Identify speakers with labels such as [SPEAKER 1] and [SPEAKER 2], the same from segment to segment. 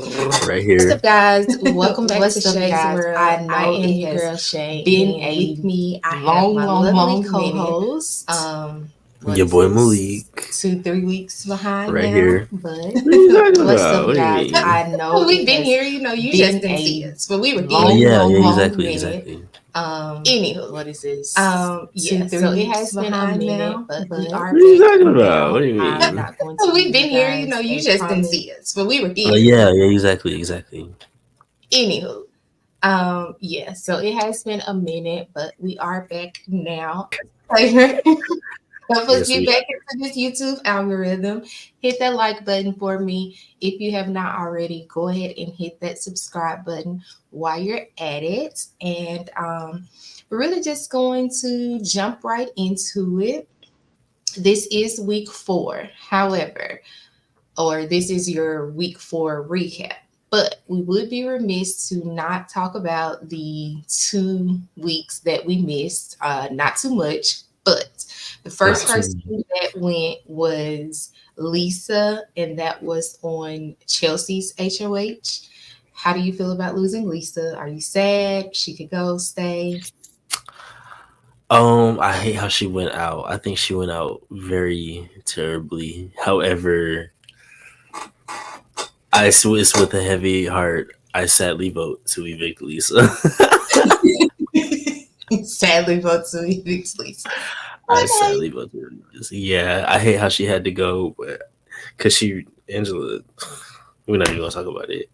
[SPEAKER 1] Right
[SPEAKER 2] What's up,
[SPEAKER 1] here.
[SPEAKER 2] guys? Welcome back to
[SPEAKER 3] What's up,
[SPEAKER 2] Shay's
[SPEAKER 3] guys?
[SPEAKER 2] World.
[SPEAKER 3] I
[SPEAKER 2] I
[SPEAKER 3] know
[SPEAKER 2] am
[SPEAKER 3] it
[SPEAKER 2] your
[SPEAKER 3] has
[SPEAKER 2] girl Shay,
[SPEAKER 3] been
[SPEAKER 2] and
[SPEAKER 3] a
[SPEAKER 2] with me, I have
[SPEAKER 3] long,
[SPEAKER 2] my
[SPEAKER 3] long,
[SPEAKER 2] lovely
[SPEAKER 3] long minute.
[SPEAKER 2] co-host. What
[SPEAKER 1] Your
[SPEAKER 2] is
[SPEAKER 1] boy
[SPEAKER 2] this?
[SPEAKER 1] Malik.
[SPEAKER 2] 2-3 weeks behind
[SPEAKER 1] Right
[SPEAKER 2] now,
[SPEAKER 1] here.
[SPEAKER 2] but
[SPEAKER 1] What are you talking
[SPEAKER 3] What's
[SPEAKER 1] about?
[SPEAKER 3] up,
[SPEAKER 1] What do you
[SPEAKER 3] guys?
[SPEAKER 1] mean?
[SPEAKER 3] I know
[SPEAKER 2] we've
[SPEAKER 3] it
[SPEAKER 2] been
[SPEAKER 3] has
[SPEAKER 2] here. You just
[SPEAKER 3] been
[SPEAKER 2] didn't see
[SPEAKER 3] a
[SPEAKER 2] us, but we were
[SPEAKER 1] Oh
[SPEAKER 2] here.
[SPEAKER 3] long,
[SPEAKER 1] yeah,
[SPEAKER 3] long,
[SPEAKER 1] yeah,
[SPEAKER 3] long
[SPEAKER 1] exactly,
[SPEAKER 3] minute.
[SPEAKER 1] exactly.
[SPEAKER 2] Anywho,
[SPEAKER 3] What is this?
[SPEAKER 2] yeah.
[SPEAKER 3] 2, 3
[SPEAKER 2] So it
[SPEAKER 3] weeks
[SPEAKER 2] has been a
[SPEAKER 3] behind
[SPEAKER 2] minute,
[SPEAKER 3] now,
[SPEAKER 2] but we
[SPEAKER 3] but
[SPEAKER 2] are
[SPEAKER 1] What are you
[SPEAKER 2] back
[SPEAKER 1] talking about? What
[SPEAKER 2] now.
[SPEAKER 1] do you
[SPEAKER 3] I'm
[SPEAKER 1] mean?
[SPEAKER 3] not going to
[SPEAKER 2] We've
[SPEAKER 3] give
[SPEAKER 2] been
[SPEAKER 3] you
[SPEAKER 2] here.
[SPEAKER 3] guys
[SPEAKER 2] You
[SPEAKER 3] a
[SPEAKER 2] just didn't
[SPEAKER 3] promise.
[SPEAKER 2] see us, but we were
[SPEAKER 1] Oh
[SPEAKER 2] here.
[SPEAKER 1] yeah, yeah, exactly, exactly.
[SPEAKER 2] Anywho. Yeah, so it has been a minute, but we are back now. Help us
[SPEAKER 1] Yes,
[SPEAKER 2] get
[SPEAKER 1] we
[SPEAKER 2] back into this YouTube algorithm. Hit that like button for me. If you have not already, go ahead and hit that subscribe button while you're at it. And we're really just going to jump right into it. This is week 4. However, or this is your week 4 recap. But we would be remiss to not talk about the 2 weeks that we missed. Not too much, but the first
[SPEAKER 1] not
[SPEAKER 2] person
[SPEAKER 1] too.
[SPEAKER 2] that went was Lisa, and that was on Chelsea's HOH. How do you feel about losing Lisa? Are you sad? She could go, stay.
[SPEAKER 1] I hate how she went out. I think she went out very terribly. However, it's with a heavy heart. I sadly vote to evict Lisa.
[SPEAKER 2] Sadly, vote to evict Lisa.
[SPEAKER 1] I
[SPEAKER 2] Okay.
[SPEAKER 1] sadly vote to evict Lisa. Yeah, I hate how she had to go, because Angela. We're not even gonna talk about it.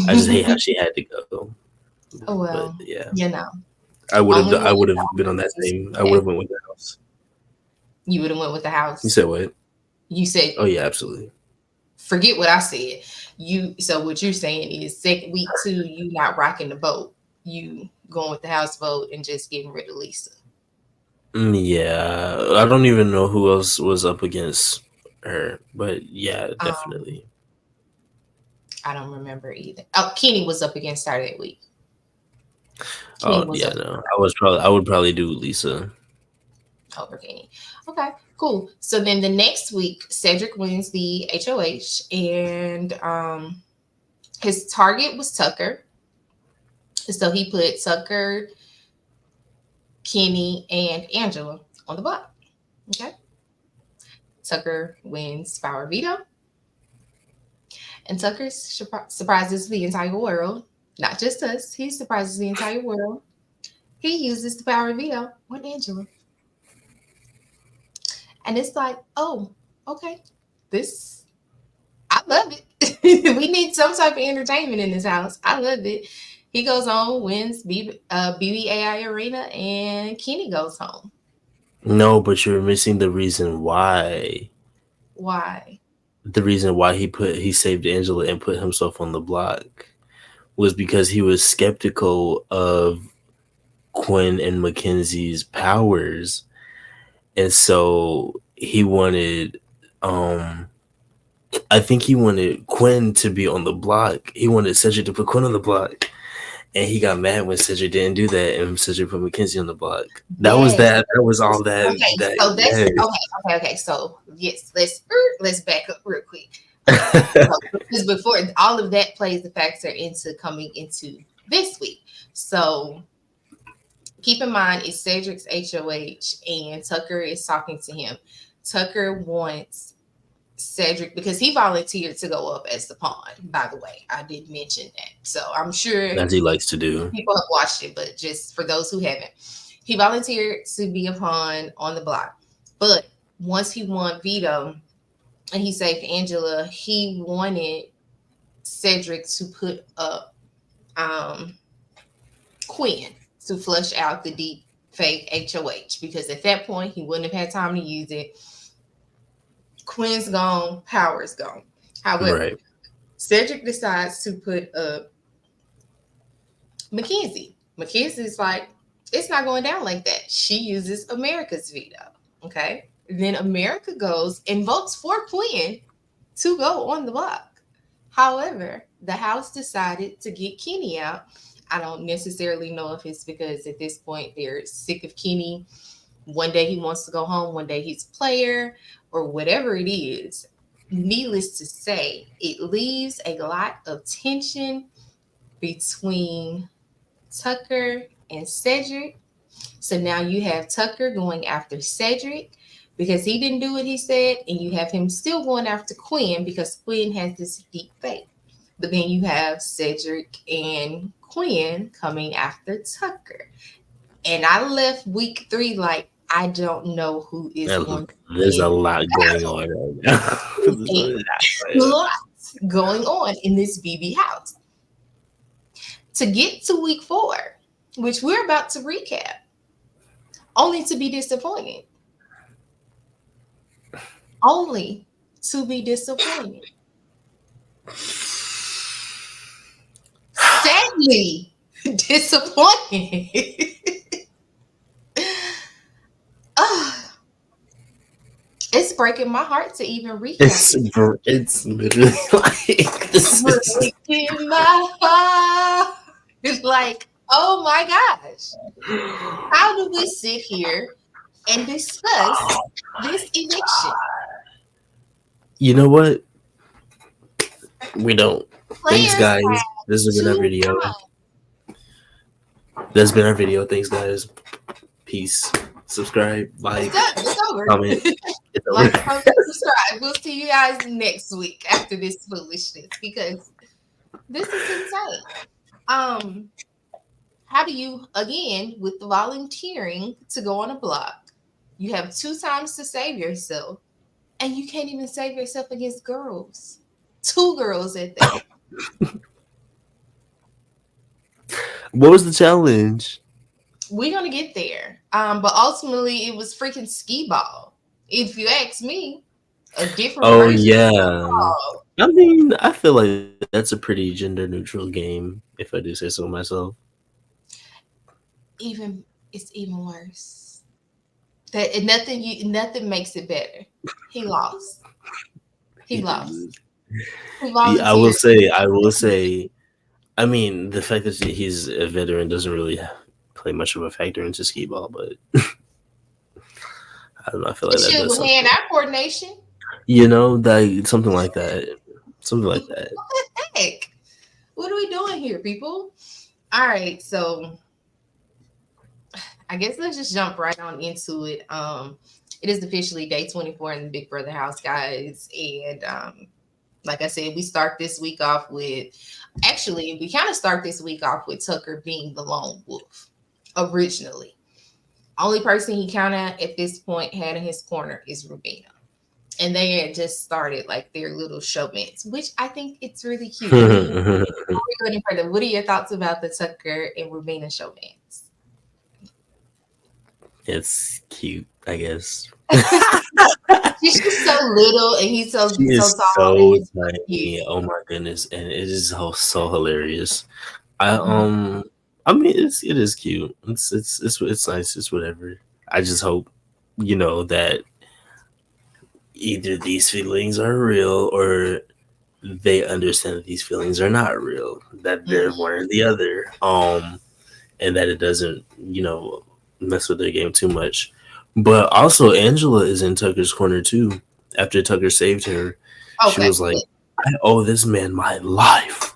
[SPEAKER 1] I just hate how she had to go.
[SPEAKER 2] Oh
[SPEAKER 1] But
[SPEAKER 2] well,
[SPEAKER 1] yeah,
[SPEAKER 2] you know.
[SPEAKER 1] I
[SPEAKER 2] Only
[SPEAKER 1] would
[SPEAKER 2] one
[SPEAKER 1] have
[SPEAKER 2] is
[SPEAKER 1] been on that
[SPEAKER 2] always
[SPEAKER 1] same. I would have
[SPEAKER 2] okay.
[SPEAKER 1] went with the house.
[SPEAKER 2] You would have went with the
[SPEAKER 1] You
[SPEAKER 2] house.
[SPEAKER 1] said what?
[SPEAKER 2] You said
[SPEAKER 1] Oh yeah, absolutely.
[SPEAKER 2] forget what I said. You so what you're saying is second week 2, you not rocking the boat. You going with the house vote and just getting rid of Lisa.
[SPEAKER 1] Yeah, I don't even know who else was up against her, but yeah,
[SPEAKER 2] Um,
[SPEAKER 1] definitely.
[SPEAKER 2] I don't remember either. Oh, Kenny was up against her that week. Kenny
[SPEAKER 1] Oh
[SPEAKER 2] was
[SPEAKER 1] yeah,
[SPEAKER 2] up
[SPEAKER 1] no, I would probably do Lisa.
[SPEAKER 2] over Kenny. Okay, cool. So then the next week, Cedric wins the HOH, and his target was Tucker. So he put Tucker, Kenny, and Angela on the block. Okay. Tucker wins Power Veto, and Tucker surprises the entire world, not just us. He surprises the entire world. He uses the Power Veto on Angela, and it's like, oh, okay, this I love it. We need some type of entertainment in this house. I love it. He goes on, wins BBAI Arena, and Kenny goes home.
[SPEAKER 1] No, but you're missing the reason why.
[SPEAKER 2] Why?
[SPEAKER 1] The reason why he saved Angela and put himself on the block was because he was skeptical of Quinn and Mackenzie's powers, and so he wanted I think he wanted Quinn to be on the block. He wanted Cedric to put Quinn on the block. And he got mad when Cedric didn't do that and Cedric put Mackenzie on the block. That was
[SPEAKER 2] Yes.
[SPEAKER 1] that. That was all that.
[SPEAKER 2] Okay,
[SPEAKER 1] That
[SPEAKER 2] so that's
[SPEAKER 1] yes.
[SPEAKER 2] okay. So yes, let's back up real quick. Okay, so because before all of that plays a factor into coming into this week. So keep in mind it's Cedric's HOH and Tucker is talking to him. Tucker wants Cedric because he volunteered to go up as the pawn. By the way, I did mention that, so I'm sure
[SPEAKER 1] As he likes to do.
[SPEAKER 2] people have watched it, but just for those who haven't, he volunteered to be a pawn on the block. But once he won veto and he saved Angela, he wanted Cedric to put up Quinn to flush out the deep fake HOH because at that point he wouldn't have had time to use it. Quinn's gone, Power's gone. However,
[SPEAKER 1] Right.
[SPEAKER 2] Cedric decides to put up Mackenzie. Mackenzie's like, it's not going down like that. She uses America's veto. Okay. Then America goes and votes for Quinn to go on the block. However, the House decided to get Kenny out. I don't necessarily know if it's because at this point they're sick of Kenny. One day he wants to go home, one day he's a player, or whatever it is. needless to say, it leaves a lot of tension between Tucker and Cedric. So now you have Tucker going after Cedric because he didn't do what he said, and you have him still going after Quinn because Quinn has this deep faith. But then you have Cedric and Quinn coming after Tucker. And I left week 3 like I don't know who is going to
[SPEAKER 1] There's a
[SPEAKER 2] win.
[SPEAKER 1] lot going on right now. There's a
[SPEAKER 2] A
[SPEAKER 1] lot going on.
[SPEAKER 2] lot going on in this BB house. To get to week 4, which we're about to recap, only to be disappointed. Only to be disappointed. Sadly disappointed. Ah, it's breaking my heart to even recap
[SPEAKER 1] It's
[SPEAKER 2] it.
[SPEAKER 1] it's literally like this is
[SPEAKER 2] Breaking my heart. It's like, oh my gosh. How do we sit here and discuss this eviction?
[SPEAKER 1] you know what? We don't. Thanks
[SPEAKER 2] Players
[SPEAKER 1] guys.
[SPEAKER 2] have
[SPEAKER 1] This has been our
[SPEAKER 2] 2
[SPEAKER 1] video.
[SPEAKER 2] times.
[SPEAKER 1] That's been our video. Thanks guys. Peace. Subscribe,
[SPEAKER 2] It's
[SPEAKER 1] like,
[SPEAKER 2] done. It's over.
[SPEAKER 1] comment. It's over.
[SPEAKER 2] Like, comment, subscribe. We'll see you guys next week after this foolishness because this is insane. Um, how do you again with the volunteering to go on a block? You have 2 times to save yourself, and you can't even save yourself against girls. 2 girls at that.
[SPEAKER 1] What was the challenge?
[SPEAKER 2] We're gonna get there. But ultimately it was freaking skee ball. If you ask me, a different
[SPEAKER 1] Oh
[SPEAKER 2] version of
[SPEAKER 1] yeah.
[SPEAKER 2] ball.
[SPEAKER 1] I mean, I feel like that's a pretty gender neutral game, if I do say so myself.
[SPEAKER 2] Even it's even worse. That nothing makes it better. He lost. He
[SPEAKER 1] He did
[SPEAKER 2] lost.
[SPEAKER 1] lose.
[SPEAKER 2] He
[SPEAKER 1] Yeah,
[SPEAKER 2] volunteered.
[SPEAKER 1] I will say, I mean, the fact that he's a veteran doesn't really play much of a factor into skee ball, but I don't know. I feel
[SPEAKER 2] It
[SPEAKER 1] like that
[SPEAKER 2] should
[SPEAKER 1] does
[SPEAKER 2] with
[SPEAKER 1] something.
[SPEAKER 2] hand-eye coordination.
[SPEAKER 1] That something like that, something like
[SPEAKER 2] What
[SPEAKER 1] that.
[SPEAKER 2] the heck? What are we doing here, people? All right, so I guess let's just jump right on into it. It is officially day 24 in the Big Brother house, guys. And like I said, we start this week off with actually, we kind of start this week off with Tucker being the lone wolf originally. Only person he kind of at this point had in his corner is Rubina. And they had just started like their little showmance, which I think it's really cute. Before we go any further, what are your thoughts about the Tucker and Rubina showmance?
[SPEAKER 1] It's cute, I guess.
[SPEAKER 2] She's just so little and he's so
[SPEAKER 1] She
[SPEAKER 2] so
[SPEAKER 1] is
[SPEAKER 2] tall and
[SPEAKER 1] so
[SPEAKER 2] it's so cute.
[SPEAKER 1] tiny. Oh my goodness, and it is so hilarious. I
[SPEAKER 2] Mhm.
[SPEAKER 1] I mean, it is cute. It's nice. It's whatever. I just hope that either these feelings are real or they understand that these feelings are not real. That they're
[SPEAKER 2] Mhm.
[SPEAKER 1] one or the other. And that it doesn't mess with their game too much. But also, Angela is in Tucker's corner too. After Tucker saved her, she
[SPEAKER 2] Okay.
[SPEAKER 1] was like, "I owe this man my life."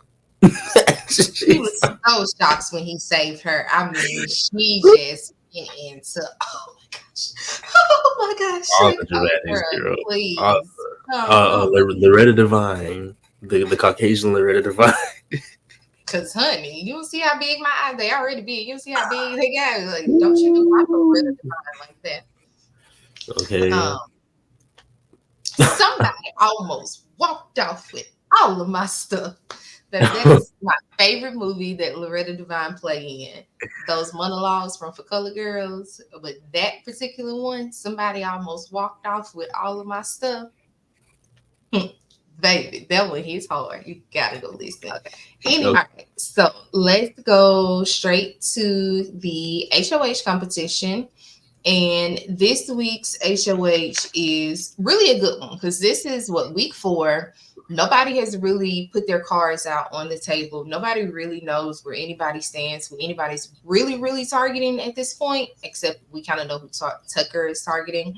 [SPEAKER 2] She was so shocked when he saved her. I mean, she just went into oh my gosh. Oh my gosh,
[SPEAKER 1] All
[SPEAKER 2] Shay.
[SPEAKER 1] the
[SPEAKER 2] Oh
[SPEAKER 1] dramatics,
[SPEAKER 2] girl,
[SPEAKER 1] girl. Uh,
[SPEAKER 2] please. Come on.
[SPEAKER 1] Loretta Devine, the Caucasian Loretta Devine.
[SPEAKER 2] Cause honey, you don't see how big my eyes they already big. You don't see how big they got. Like, don't you do my Loretta Devine like that.
[SPEAKER 1] Okay.
[SPEAKER 2] Um, somebody almost walked off with all of my stuff. That is my favorite movie that Loretta Devine play in. Those monologues from For Color Girls, but that particular one, somebody almost walked off with all of my stuff. Baby, that one hits hard. You gotta go listen. Anyway, so let's go straight to the HOH competition. And this week's HOH is really a good one because this is what week 4. Nobody has really put their cards out on the table. Nobody really knows where anybody stands, who anybody's really, really targeting at this point, except we kind of know who Tucker is targeting.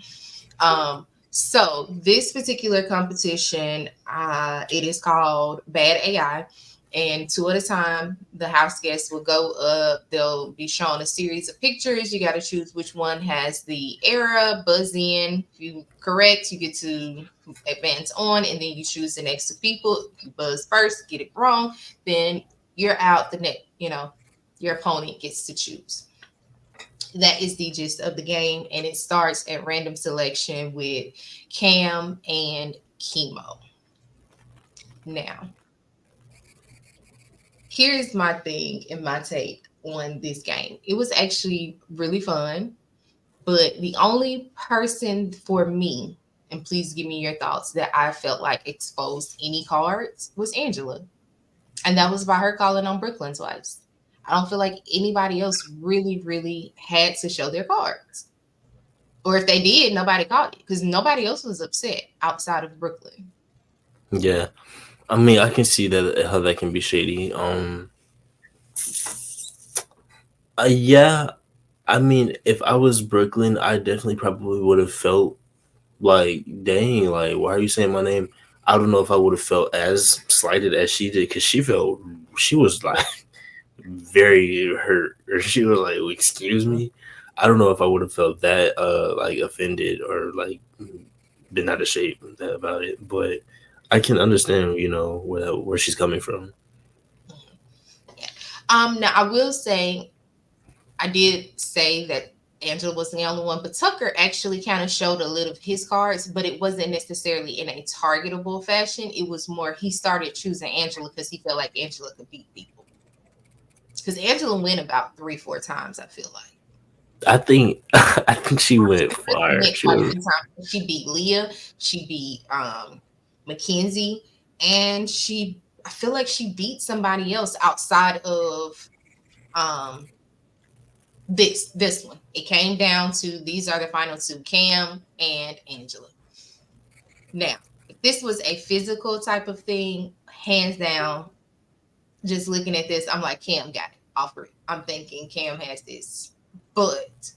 [SPEAKER 2] So this particular competition, it is called Bad AI. And two at a time, the house guests will go up. They'll be shown a series of pictures. You got to choose which one has the error, buzz in. If you correct, you get to advance on, and then you choose the next two people. If you buzz first, get it wrong, then you're out. The next, your opponent gets to choose. That is the gist of the game, and it starts at random selection with Cam and Chemo. Now, here's my thing and my take on this game. It was actually really fun, but the only person for me, and please give me your thoughts, that I felt like exposed any cards was Angela. And that was by her calling on Brooklyn twice. I don't feel like anybody else really, really had to show their cards. Or if they did, nobody caught it because nobody else was upset outside of Brooklyn.
[SPEAKER 1] Yeah, I mean, I can see that how that can be shady. Yeah, I mean, if I was Brooklyn, I definitely probably would have felt like, dang, like, why are you saying my name? I don't know if I would have felt as slighted as she did because she was like very hurt, or she was like, excuse me. I don't know if I would have felt that like offended or like been out of shape about it, but I can understand, where she's coming from.
[SPEAKER 2] Yeah. Now I will say I did say that Angela wasn't the only one, but Tucker actually kind of showed a little of his cards, but it wasn't necessarily in a targetable fashion. It was more he started choosing Angela because he felt like Angela could beat people. Because Angela went about 3, 4 times, I feel like.
[SPEAKER 1] I think I think she went
[SPEAKER 2] She
[SPEAKER 1] far.
[SPEAKER 2] went
[SPEAKER 1] She
[SPEAKER 2] quite a
[SPEAKER 1] was.
[SPEAKER 2] few times. She beat Leah, she beat Mackenzie, and I feel like she beat somebody else outside of um this one. It came down to these are the final two, Cam and Angela. Now, if this was a physical type of thing, hands down, just looking at this, I'm like, Cam got it off rip. I'm thinking Cam has this. But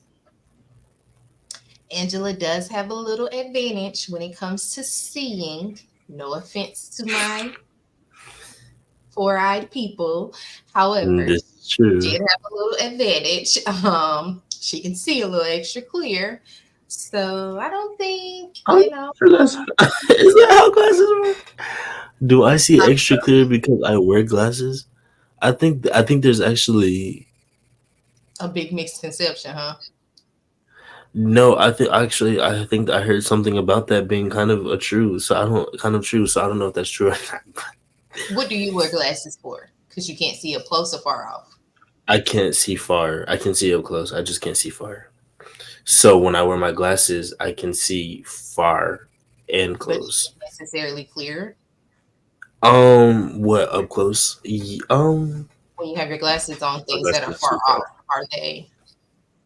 [SPEAKER 2] Angela does have a little advantage when it comes to seeing. No offense to my four-eyed people. However,
[SPEAKER 1] This is true.
[SPEAKER 2] did have a little advantage. She can see a little extra clear. So I don't think,
[SPEAKER 1] I'm not sure that's is that how glasses work? Do I see extra clear because I wear glasses? I think there's actually
[SPEAKER 2] a big misconception, huh?
[SPEAKER 1] no. I think I heard something about that being kind of a true. So I don't kind of true. So I don't know if that's true or not.
[SPEAKER 2] What do you wear glasses for? Because you can't see up close or far off.
[SPEAKER 1] I can't see far. I can see up close. I just can't see far. So when I wear my glasses, I can see far and
[SPEAKER 2] But you
[SPEAKER 1] close.
[SPEAKER 2] can't necessarily clear
[SPEAKER 1] What up close?
[SPEAKER 2] when you have your glasses on
[SPEAKER 1] My
[SPEAKER 2] things that are
[SPEAKER 1] glasses
[SPEAKER 2] far
[SPEAKER 1] too far.
[SPEAKER 2] off. Are they?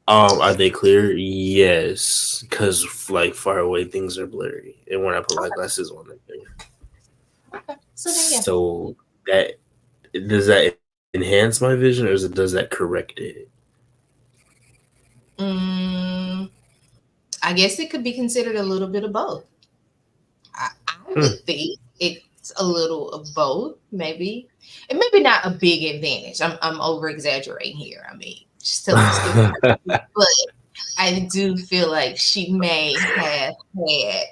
[SPEAKER 1] Are they clear? Yes, because like far away things are blurry, and when I put my glasses on, they're clear.
[SPEAKER 2] Okay. So then, yeah.
[SPEAKER 1] So that does that enhance my vision, or does that correct it?
[SPEAKER 2] Mm, I guess it could be considered a little bit of both. I
[SPEAKER 1] Hmm.
[SPEAKER 2] would think it's a little of both, maybe, and maybe not a big advantage. I'm over exaggerating here. I mean, she's telling the story, but I do feel like she may have had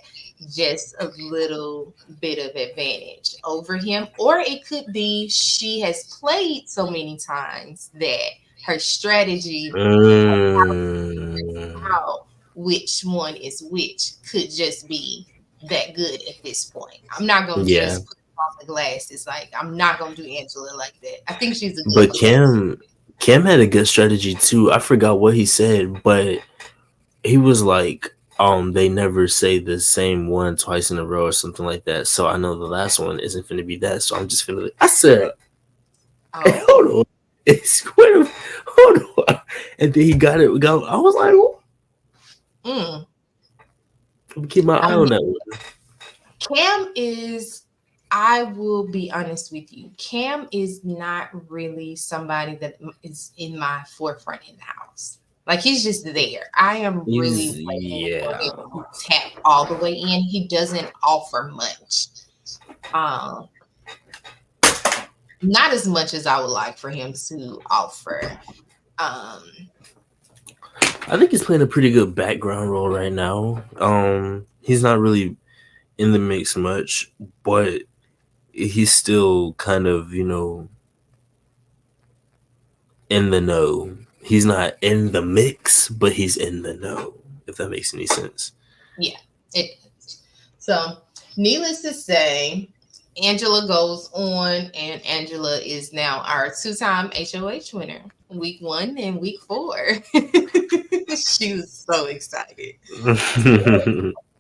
[SPEAKER 2] just a little bit of advantage over him, or it could be she has played so many times that her strategy
[SPEAKER 1] mm,
[SPEAKER 2] out which one is which could just be that good at this point. I'm not gonna
[SPEAKER 1] yeah,
[SPEAKER 2] just put on the glasses. Like I'm not gonna do Angela like that. I think she's a good
[SPEAKER 1] but
[SPEAKER 2] player.
[SPEAKER 1] Cam had a good strategy too. I forgot what he said, but he was like, they never say the same one twice in a row or something like that. So I know the last one isn't finna be that. So I'm just finna. I said, hey,
[SPEAKER 2] Oh,
[SPEAKER 1] hold on, it's hold on, and then he got it. I was like,
[SPEAKER 2] mm.
[SPEAKER 1] keep my
[SPEAKER 2] I
[SPEAKER 1] eye
[SPEAKER 2] mean,
[SPEAKER 1] on that one.
[SPEAKER 2] Cam is. I will be honest with you. Cam is not really somebody that is in my forefront in the house. Like he's just there. I am really
[SPEAKER 1] He's
[SPEAKER 2] waiting for him
[SPEAKER 1] yeah.
[SPEAKER 2] to tap all the way in. He doesn't offer much. Um, not as much as I would like for him to offer. Um,
[SPEAKER 1] I think he's playing a pretty good background role right now. He's not really in the mix much, but he's still kind of, in the know. He's not in the mix, but he's in the know, if that makes any sense.
[SPEAKER 2] yeah, it. So, needless to say, Angela goes on, and Angela is now our two-time HOH winner, week 1 and week 4. She was so excited.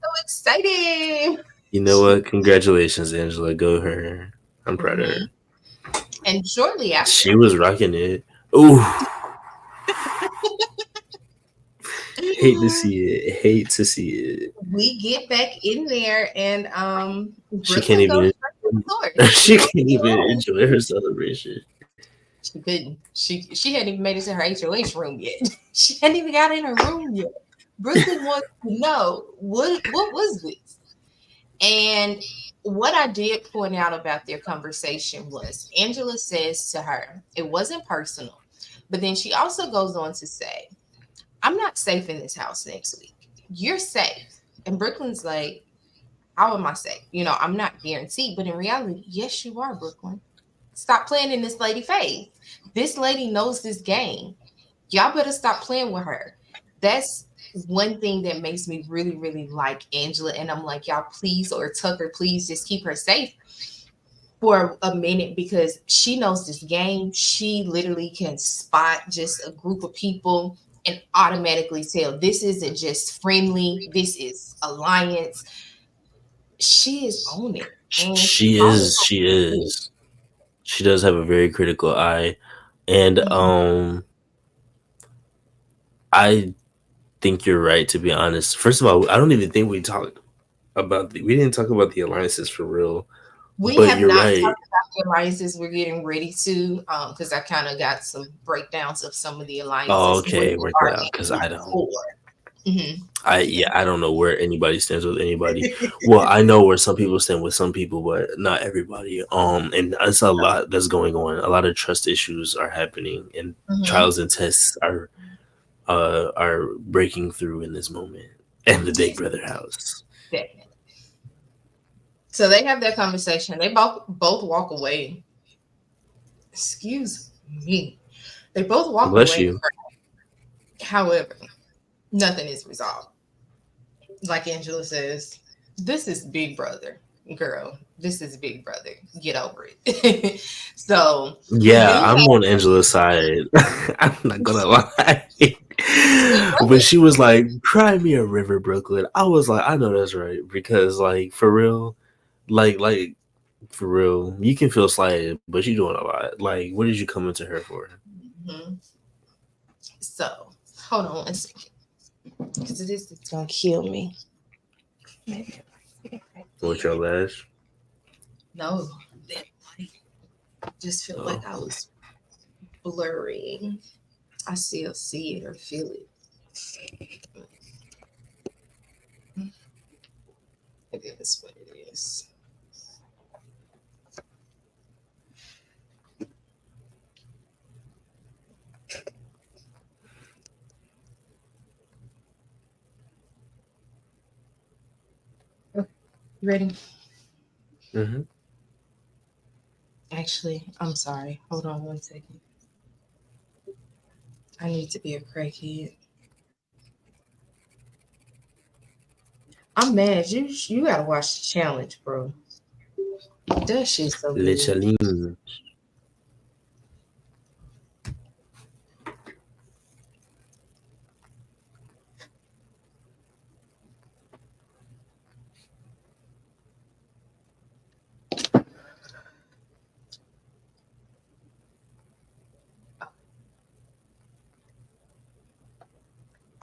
[SPEAKER 2] So excited.
[SPEAKER 1] You know what? Congratulations, Angela. Go her. I'm proud of
[SPEAKER 2] Mhm.
[SPEAKER 1] her.
[SPEAKER 2] And shortly after,
[SPEAKER 1] She was rocking it. Ooh, hate to see it. Hate to see it.
[SPEAKER 2] we get back in there, and
[SPEAKER 1] She can't
[SPEAKER 2] Brooklyn goes
[SPEAKER 1] even.
[SPEAKER 2] straight to the source. She
[SPEAKER 1] She
[SPEAKER 2] goes
[SPEAKER 1] can't
[SPEAKER 2] to
[SPEAKER 1] even
[SPEAKER 2] the source.
[SPEAKER 1] enjoy her celebration.
[SPEAKER 2] She couldn't. She hadn't even made it to her HOH room yet. She hadn't even got in her room yet. Brooklyn wants to know what was this? And what I did point out about their conversation was Angela says to her, it wasn't personal. But then she also goes on to say, I'm not safe in this house next week. You're safe. And Brooklyn's like, how am I safe? I'm not guaranteed. But in reality, yes, you are, Brooklyn. Stop playing in this lady face. This lady knows this game. Y'all better stop playing with her. That's one thing that makes me really, really like Angela. And I'm like, y'all, please, or Tucker, please just keep her safe for a minute because she knows this game. She literally can spot just a group of people and automatically tell this isn't just friendly, this is alliance. She is on it. And she
[SPEAKER 1] She
[SPEAKER 2] probably
[SPEAKER 1] is. She is. She does have a very critical eye, and
[SPEAKER 2] Mhm.
[SPEAKER 1] I think you're right. To be honest, first of all, I don't even think we didn't talk about the alliances for real.
[SPEAKER 2] We
[SPEAKER 1] But
[SPEAKER 2] have
[SPEAKER 1] you're
[SPEAKER 2] not
[SPEAKER 1] right.
[SPEAKER 2] talked about the alliances. We're getting ready to, because I kind of got some breakdowns of some of the
[SPEAKER 1] Oh,
[SPEAKER 2] alliances where
[SPEAKER 1] okay,
[SPEAKER 2] we
[SPEAKER 1] work it
[SPEAKER 2] are
[SPEAKER 1] out
[SPEAKER 2] in
[SPEAKER 1] because
[SPEAKER 2] week
[SPEAKER 1] I don't.
[SPEAKER 2] 4. Hmm.
[SPEAKER 1] Yeah, I don't know where anybody stands with anybody. Well, I know where some people stand with some people, but not everybody. And it's a lot that's going on. A lot of trust issues are happening, and
[SPEAKER 2] Hmm.
[SPEAKER 1] trials and tests are breaking through in this moment. And the Big
[SPEAKER 2] Yes,
[SPEAKER 1] Brother house.
[SPEAKER 2] definitely. So they have that conversation. They both walk away. Excuse me. They both walk
[SPEAKER 1] Bless
[SPEAKER 2] away.
[SPEAKER 1] you.
[SPEAKER 2] However, nothing is resolved. Like Angela says, this is Big Brother, girl. This is Big Brother. Get over it. So
[SPEAKER 1] Yeah,
[SPEAKER 2] you
[SPEAKER 1] I'm on Angela's side. I'm not
[SPEAKER 2] have
[SPEAKER 1] gonna lie.
[SPEAKER 2] she
[SPEAKER 1] When
[SPEAKER 2] right.
[SPEAKER 1] she was like, "Cry me a river, Brooklyn," I was like, "I know that's right," because like for real, like for real, you can feel slighted, but you're doing a lot. Like, what did you come into her for?
[SPEAKER 2] Mhm. So hold on one second, because this is gonna kill me. Maybe right
[SPEAKER 1] With your
[SPEAKER 2] there.
[SPEAKER 1] lash?
[SPEAKER 2] No, that light just felt
[SPEAKER 1] Oh,
[SPEAKER 2] like I was blurring. I still see it or feel it. It is what it is. Okay, you ready?
[SPEAKER 1] hmm.
[SPEAKER 2] Actually, I'm sorry. Hold on one second. I need to be a crackhead. I'm mad. You gotta watch the challenge, bro. That shit's so
[SPEAKER 1] Le
[SPEAKER 2] good.
[SPEAKER 1] challenge.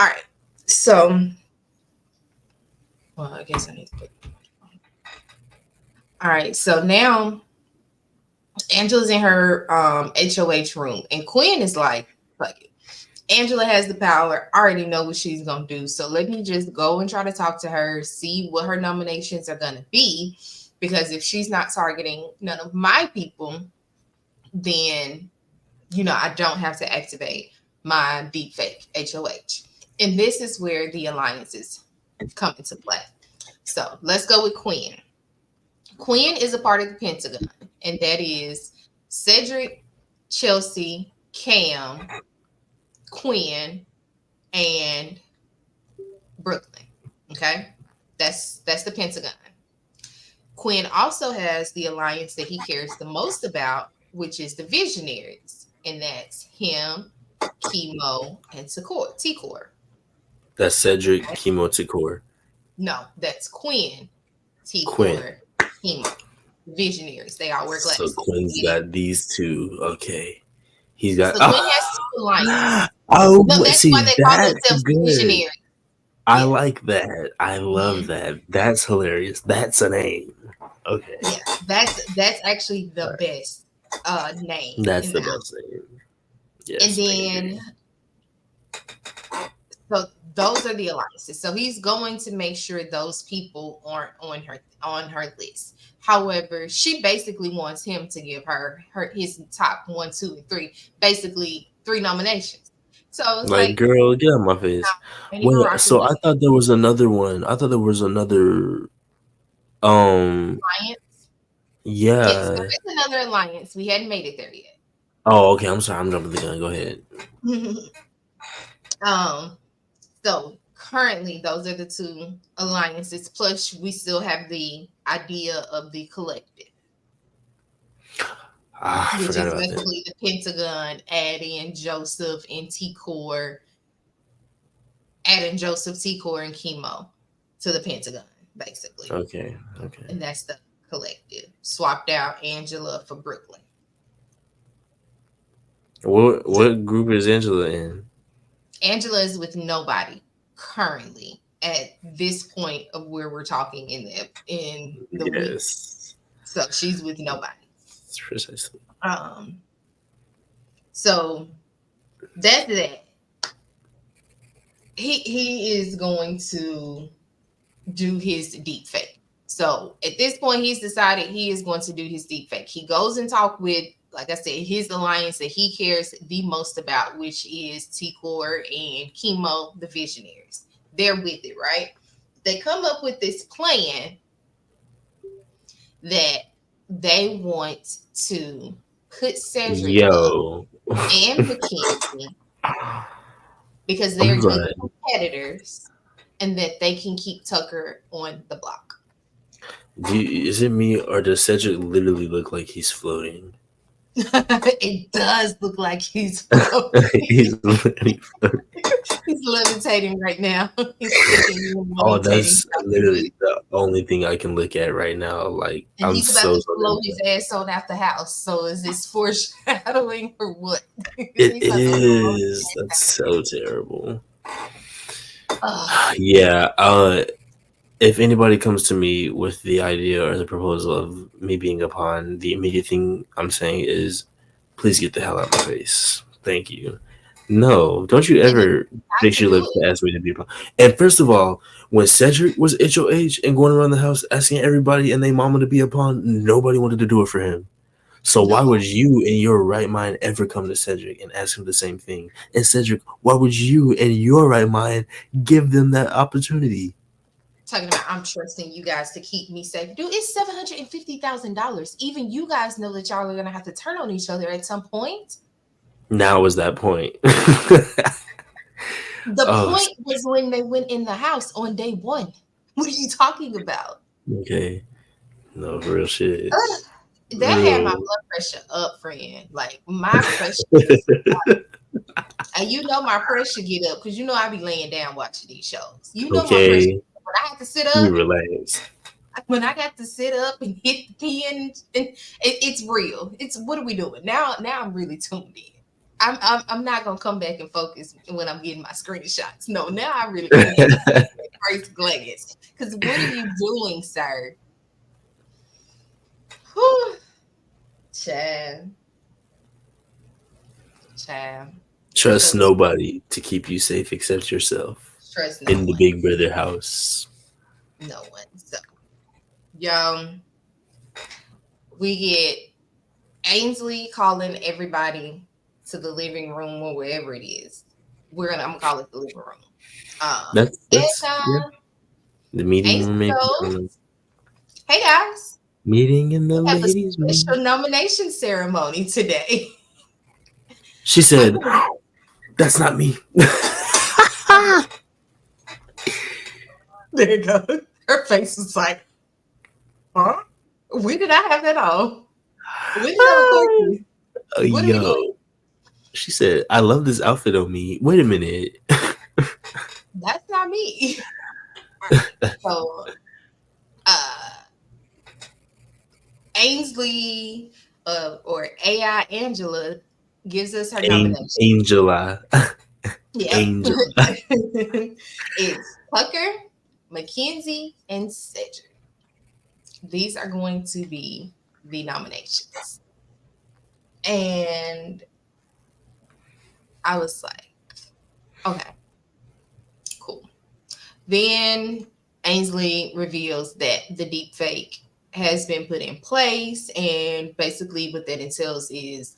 [SPEAKER 2] All right. So, well, I guess I need to put. All right. So now Angela's in her HOH room, and Quinn is like, "Fuck it." Angela has the power. I already know what she's gonna do. So let me just go and try to talk to her, see what her nominations are gonna be. Because if she's not targeting none of my people, then I don't have to activate my deep fake HOH. And this is where the alliances come into play. So let's go with Quinn. Quinn is a part of the Pentagon, and that is Cedric, Chelsea, Cam, Quinn, and Brooklyn. Okay, that's the Pentagon. Quinn also has the alliance that he cares the most about, which is the Visionaries, and that's him, Chemo, and T-Core.
[SPEAKER 1] That's Cedric Chemo.
[SPEAKER 2] No, that's Quinn,
[SPEAKER 1] Quinn.
[SPEAKER 2] T-Core, Chemo. Visionaries. They all wear
[SPEAKER 1] So
[SPEAKER 2] glasses.
[SPEAKER 1] Quinn's
[SPEAKER 2] Yeah.
[SPEAKER 1] got these two. Okay. He's got.
[SPEAKER 2] So Quinn has two alliances.
[SPEAKER 1] Oh,
[SPEAKER 2] No, that's
[SPEAKER 1] see,
[SPEAKER 2] why they call
[SPEAKER 1] that's
[SPEAKER 2] themselves the
[SPEAKER 1] good.
[SPEAKER 2] Visionaries.
[SPEAKER 1] I
[SPEAKER 2] Yeah.
[SPEAKER 1] like that. I love that. That's hilarious. That's a name. Okay.
[SPEAKER 2] Yeah. That's actually the best name
[SPEAKER 1] That's
[SPEAKER 2] in
[SPEAKER 1] the
[SPEAKER 2] the
[SPEAKER 1] best
[SPEAKER 2] alphabet.
[SPEAKER 1] name.
[SPEAKER 2] And
[SPEAKER 1] Yes, thank
[SPEAKER 2] then
[SPEAKER 1] you.
[SPEAKER 2] so those are the alliances. So he's going to make sure those people aren't on her list. However, she basically wants him to give her his top 1, 2, and 3, basically 3 nominations. So it's
[SPEAKER 1] Like,
[SPEAKER 2] like,
[SPEAKER 1] girl, get out my face.
[SPEAKER 2] ain't even
[SPEAKER 1] Wait,
[SPEAKER 2] rocking
[SPEAKER 1] so
[SPEAKER 2] with
[SPEAKER 1] I thought there was another one. I thought there was another. Um.
[SPEAKER 2] alliance. Yes, there
[SPEAKER 1] Yeah.
[SPEAKER 2] is another alliance. We hadn't made it there
[SPEAKER 1] Oh, okay. I'm sorry. I'm jumping the gun. Go ahead.
[SPEAKER 2] yet. um, so currently those are the two alliances. Plus, we still have the idea of the collective,
[SPEAKER 1] Ah, I
[SPEAKER 2] which
[SPEAKER 1] forgot
[SPEAKER 2] is
[SPEAKER 1] about that.
[SPEAKER 2] basically the Pentagon adding Joseph and T-Core, adding Joseph, T-Core, and Chemo to the Pentagon, basically.
[SPEAKER 1] Okay. Okay.
[SPEAKER 2] And that's the collective. Swapped out Angela for Brooklyn. So
[SPEAKER 1] What group is Angela in?
[SPEAKER 2] Angela is with nobody currently at this point of where we're talking in the week.
[SPEAKER 1] Yes.
[SPEAKER 2] So she's with nobody.
[SPEAKER 1] Precisely.
[SPEAKER 2] Um, so that's that. He is going to do his deep fake. So at this point, he's decided he is going to do his deep fake. He goes and talk with, like I said, his alliance that he cares the most about, which is T-Core and Chemo, the Visionaries. They're with it, right? They come up with this plan that they want to put Cedric up
[SPEAKER 1] Yo.
[SPEAKER 2] and Mackenzie because they're
[SPEAKER 1] I'm
[SPEAKER 2] good
[SPEAKER 1] sorry.
[SPEAKER 2] competitors and that they can keep Tucker on the block.
[SPEAKER 1] Is it me or does Cedric literally look like he's floating?
[SPEAKER 2] It does look like he's floating.
[SPEAKER 1] He's literally floating.
[SPEAKER 2] He's levitating right now. He's sticking and
[SPEAKER 1] Oh,
[SPEAKER 2] levitating.
[SPEAKER 1] that's literally the only thing I can look at right now. Like,
[SPEAKER 2] And
[SPEAKER 1] I'm
[SPEAKER 2] he's about
[SPEAKER 1] so,
[SPEAKER 2] to
[SPEAKER 1] so
[SPEAKER 2] blow his
[SPEAKER 1] impressed.
[SPEAKER 2] ass on out the house. So is this foreshadowing or what?
[SPEAKER 1] It
[SPEAKER 2] He's about to blow his
[SPEAKER 1] is. That's
[SPEAKER 2] ass
[SPEAKER 1] so terrible.
[SPEAKER 2] out.
[SPEAKER 1] Yeah. If anybody comes to me with the idea or the proposal of me being a pawn, the immediate thing I'm saying is, please get the hell out of my face. Thank you. No, don't you
[SPEAKER 2] And
[SPEAKER 1] ever
[SPEAKER 2] not
[SPEAKER 1] fix
[SPEAKER 2] to
[SPEAKER 1] your
[SPEAKER 2] do
[SPEAKER 1] lips
[SPEAKER 2] it.
[SPEAKER 1] to ask me to be a pawn. And first of all, when Cedric was HOH and going around the house asking everybody and they mama to be a pawn, nobody wanted to do it for him. So why
[SPEAKER 2] No.
[SPEAKER 1] would you in your right mind ever come to Cedric and ask him the same thing? And Cedric, why would you in your right mind give them that opportunity?
[SPEAKER 2] Talking about I'm trusting you guys to keep me safe. Dude, it's $750,000. Even you guys know that y'all are gonna have to turn on each other at some point.
[SPEAKER 1] Now is that point.
[SPEAKER 2] The
[SPEAKER 1] Oh,
[SPEAKER 2] point was when they went in the house on day one. What are you talking about?
[SPEAKER 1] okay. No, real shit.
[SPEAKER 2] Ugh, that had my
[SPEAKER 1] Real.
[SPEAKER 2] blood pressure up, friend. Like my pressure was, and my pressure get up because I be laying down watching these shows. My pressure
[SPEAKER 1] Okay.
[SPEAKER 2] when I had to sit
[SPEAKER 1] You
[SPEAKER 2] up,
[SPEAKER 1] relax.
[SPEAKER 2] when I got to sit up and hit the pen, and it's real. It's what are we doing now? Now I'm really tuned in. I'm not gonna come back and focus when I'm getting my screenshots. No, now I really gotta get that first glance. Because what are you doing, sir? Whew. Child. Child.
[SPEAKER 1] Trust
[SPEAKER 2] So
[SPEAKER 1] nobody to keep you safe except yourself
[SPEAKER 2] trust no
[SPEAKER 1] in the
[SPEAKER 2] one,
[SPEAKER 1] Big Brother house.
[SPEAKER 2] no one. So y'all, we get Ainsley calling everybody to the living room or wherever it is. I'm gonna call it the living room.
[SPEAKER 1] That's
[SPEAKER 2] And
[SPEAKER 1] yeah. The meeting
[SPEAKER 2] Ainsley
[SPEAKER 1] room, maybe. I don't know.
[SPEAKER 2] goes, "Hey guys,
[SPEAKER 1] Meeting in
[SPEAKER 2] we
[SPEAKER 1] the
[SPEAKER 2] have a
[SPEAKER 1] ladies' room.
[SPEAKER 2] special nomination ceremony today."
[SPEAKER 1] She
[SPEAKER 2] I'm
[SPEAKER 1] said,
[SPEAKER 2] gonna,
[SPEAKER 1] "That's not me."
[SPEAKER 2] there you go. Her face is like, "Huh? When did I have that on? When did I record this? What are we doing?"
[SPEAKER 1] Yo, she said, "I love this outfit on me." Wait a minute.
[SPEAKER 2] That's not me. Right. So, uh, Ainsley, or AI Angela, gives us her nomination.
[SPEAKER 1] Angela,
[SPEAKER 2] Yep.
[SPEAKER 1] Angela.
[SPEAKER 2] It's Tucker, Mackenzie, and Cedric. These are going to be the nominations. And I was like, okay, cool. Then Ainsley reveals that the deep fake has been put in place. And basically, what that entails is,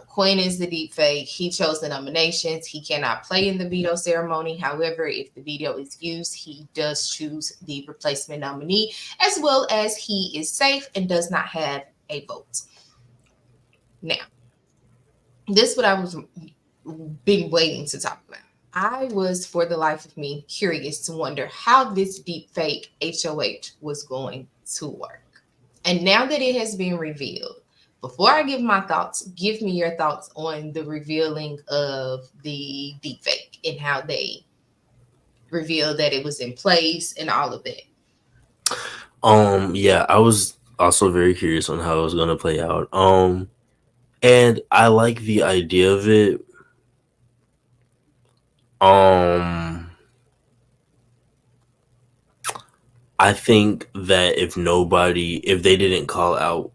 [SPEAKER 2] Quinn is the deep fake. He chose the nominations. He cannot play in the veto ceremony. However, if the veto is used, he does choose the replacement nominee, as well as he is safe and does not have a vote. Now, this is what I was been waiting to talk about. I was, for the life of me, curious to wonder how this deep fake HOH was going to work. And now that it has been revealed, before I give my thoughts, give me your thoughts on the revealing of the deep fake and how they revealed that it was in place and all of that.
[SPEAKER 1] Yeah, I was also very curious on how it was gonna play out. And I like the idea of it. Um, I think that if they didn't call out,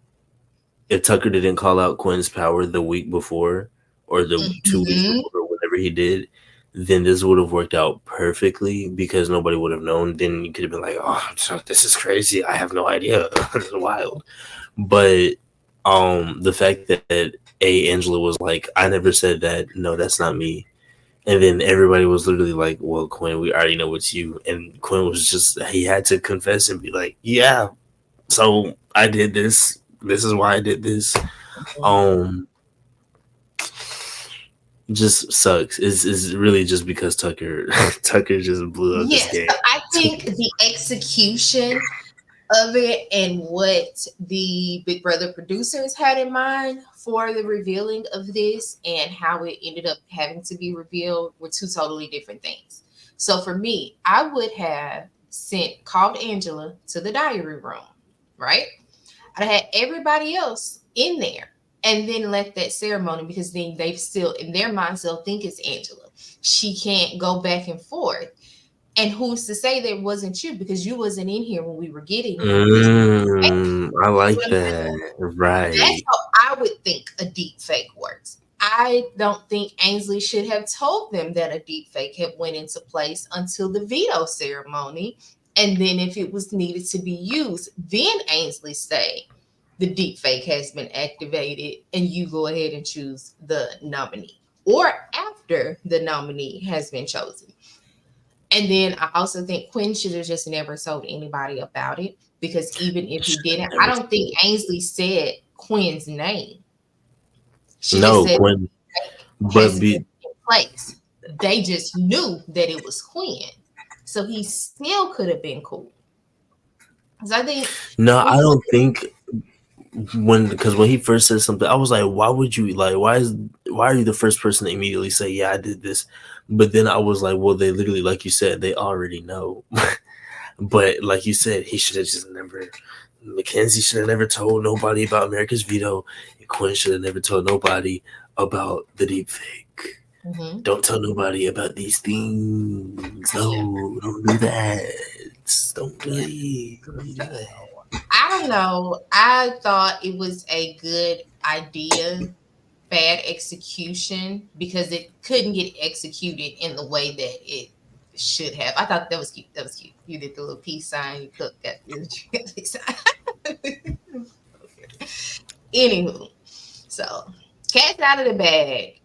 [SPEAKER 1] if Tucker didn't call out Quinn's power the week before or the 2 weeks
[SPEAKER 2] Mm-hmm.
[SPEAKER 1] before or whatever he did, then this would have worked out perfectly because nobody would have known. Then you could have been like, "Oh, this is crazy. I have no idea. This is wild." But the fact that Angela was like, "I never said that. No, that's not me." And then everybody was literally like, "Well, Quinn, we already know it's you." And Quinn was just, he had to confess and be like, "Yeah, so I did this. This is why I did this." Um, just sucks. It's really just because Tucker Tucker just blew up this
[SPEAKER 2] Yes,
[SPEAKER 1] game.
[SPEAKER 2] so I think the execution of it and what the Big Brother producers had in mind for the revealing of this and how it ended up having to be revealed were two totally different things. So for me, I would have called Angela to the diary room, right? I'd had everybody else in there and then let that ceremony, because then they've still in their minds they'll think it's Angela. She can't go back and forth. And who's to say that it wasn't you, because you wasn't in here when we were getting this.
[SPEAKER 1] I
[SPEAKER 2] You see
[SPEAKER 1] like
[SPEAKER 2] what I'm
[SPEAKER 1] that.
[SPEAKER 2] saying? That's
[SPEAKER 1] Right.
[SPEAKER 2] how I would think a deep fake works. I don't think Ainsley should have told them that a deep fake had went into place until the veto ceremony. And then if it was needed to be used, then Ainsley say the deep fake has been activated and you go ahead and choose the nominee. Or after the nominee has been chosen. And then I also think Quinn should have just never told anybody about it, because even if he
[SPEAKER 1] Should have
[SPEAKER 2] didn't, I
[SPEAKER 1] never
[SPEAKER 2] don't
[SPEAKER 1] told.
[SPEAKER 2] think Ainsley said Quinn's name. She just
[SPEAKER 1] No,
[SPEAKER 2] said
[SPEAKER 1] Quinn, but
[SPEAKER 2] has been
[SPEAKER 1] be
[SPEAKER 2] in place. They just knew that it was Quinn. So he still could have been cool. Because I think
[SPEAKER 1] no,
[SPEAKER 2] when
[SPEAKER 1] I
[SPEAKER 2] you look
[SPEAKER 1] don't think because when he first said something, I was like, "Why would you like? Why are you the first person to immediately say, yeah, I did this?" But then I was like, "Well, they literally, like you said, they already know." But like you said, he should have just never. Mackenzie should have never told nobody about America's veto, and Quinn should have never told nobody about the deep fake.
[SPEAKER 2] at,
[SPEAKER 1] Don't tell nobody about these things.
[SPEAKER 2] yeah,
[SPEAKER 1] No, don't do that. Don't do
[SPEAKER 2] yeah.
[SPEAKER 1] it. Don't do
[SPEAKER 2] So
[SPEAKER 1] that.
[SPEAKER 2] I don't know. I thought it was a good idea bad execution because it couldn't get executed in the way that it should have. I thought that was cute. That was cute. You did the little peace sign. You cooked that peace sign. Anywho, so cat's out of the bag.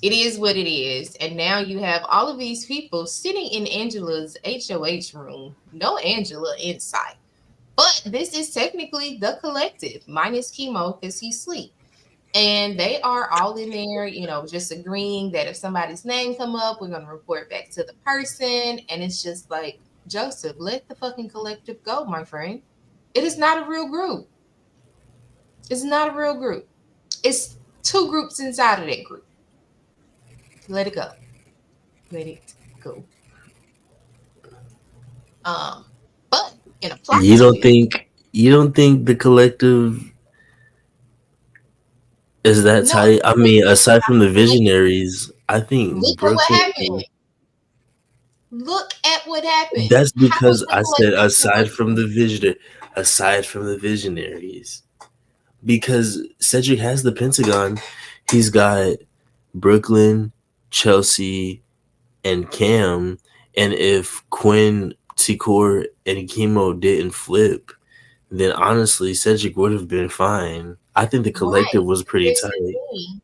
[SPEAKER 2] It is what it is. And now you have all of these people sitting in Angela's HOH room. No Angela in sight. But this is technically the collective, minus chemo because he's asleep. And they are all in there, just agreeing that if somebody's name come up, we're going to report back to the person. And it's just like, Joseph, let the fucking collective go, my friend. It is not a real group. It's not a real group. It's two groups inside of that group. Let it go. Let it go. Um, but in a plot
[SPEAKER 1] You don't
[SPEAKER 2] twist,
[SPEAKER 1] think you don't think the collective is that
[SPEAKER 2] no,
[SPEAKER 1] tight? I
[SPEAKER 2] because
[SPEAKER 1] mean,
[SPEAKER 2] look
[SPEAKER 1] aside from the
[SPEAKER 2] look
[SPEAKER 1] visionaries, I think
[SPEAKER 2] look at what
[SPEAKER 1] Brooklyn.
[SPEAKER 2] happened. Look at what happened.
[SPEAKER 1] That's
[SPEAKER 2] How was
[SPEAKER 1] because
[SPEAKER 2] the
[SPEAKER 1] I said
[SPEAKER 2] collective selected?
[SPEAKER 1] aside from the visionaries, because Cedric has the Pentagon. He's got Brooklyn, Chelsea, and Cam. And if Quinn, Tikor, and Chemo didn't flip, then honestly, Cedric would have been fine. I think the
[SPEAKER 2] Right.
[SPEAKER 1] collective was pretty
[SPEAKER 2] Here's the
[SPEAKER 1] tight.
[SPEAKER 2] thing.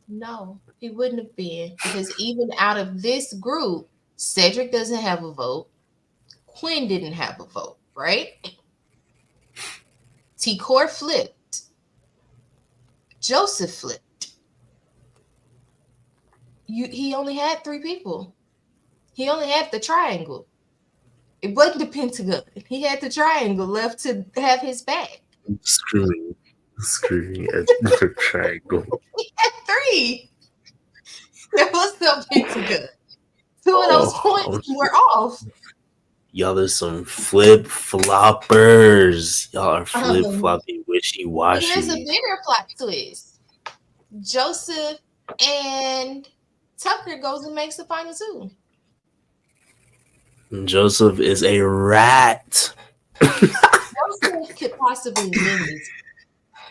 [SPEAKER 2] No, he wouldn't have been because even out of this group, Cedric doesn't have a vote. Quinn didn't have a vote, right? Tikor flipped. Joseph flipped. He only had three people. He only had the triangle. It wasn't the pentagon. He had the triangle left to have his back.
[SPEAKER 1] Screwing at the triangle.
[SPEAKER 2] He had three. There was no pentagon. Two of those points
[SPEAKER 1] Oh,
[SPEAKER 2] were off.
[SPEAKER 1] y'all are some flip floppers. Y'all are flip
[SPEAKER 2] Um,
[SPEAKER 1] floppy, wishy
[SPEAKER 2] but here's a
[SPEAKER 1] washy.
[SPEAKER 2] bigger plot twist. Joseph and Tucker goes and makes the final two.
[SPEAKER 1] Joseph is a rat.
[SPEAKER 2] Joseph could possibly win this.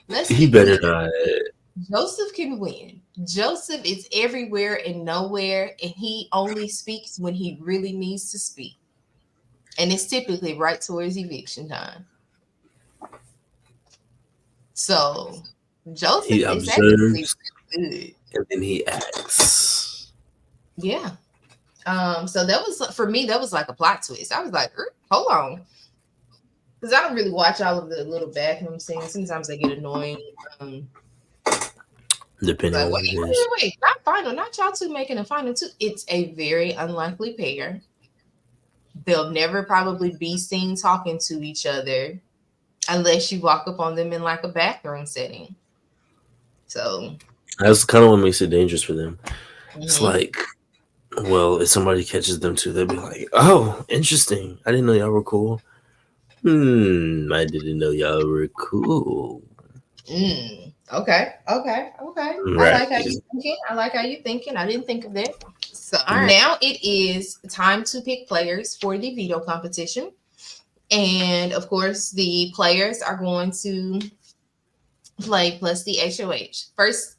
[SPEAKER 2] Let's
[SPEAKER 1] He
[SPEAKER 2] be
[SPEAKER 1] better
[SPEAKER 2] clear.
[SPEAKER 1] not.
[SPEAKER 2] Joseph can win. Joseph is everywhere and nowhere, and he only speaks when he really needs to speak. And it's typically right towards eviction time. So Joseph
[SPEAKER 1] He
[SPEAKER 2] is technically
[SPEAKER 1] observes
[SPEAKER 2] good.
[SPEAKER 1] and then he acts.
[SPEAKER 2] Yeah. So that was for me, that was like a plot twist. I was like, hold on. Because I don't really watch all of the little bathroom scenes. Sometimes they get annoying. Um,
[SPEAKER 1] Depending
[SPEAKER 2] like,
[SPEAKER 1] on
[SPEAKER 2] wait,
[SPEAKER 1] what it
[SPEAKER 2] wait,
[SPEAKER 1] is.
[SPEAKER 2] wait, not final, not y'all two making a final two. It's a very unlikely pair. They'll never probably be seen talking to each other unless you walk up on them in like a bathroom setting. So,
[SPEAKER 1] That's kind of what makes it dangerous for them. It's
[SPEAKER 2] mhm.
[SPEAKER 1] like, well, if somebody catches them too, they'll be like, "Oh, interesting. I didn't know y'all were cool. I didn't know y'all were cool."
[SPEAKER 2] Okay. I
[SPEAKER 1] Right.
[SPEAKER 2] like how you thinking. I like how you thinking. I didn't think of that. So, all right. Now it is time to pick players for the veto competition. And of course, the players are going to play plus the HOH. First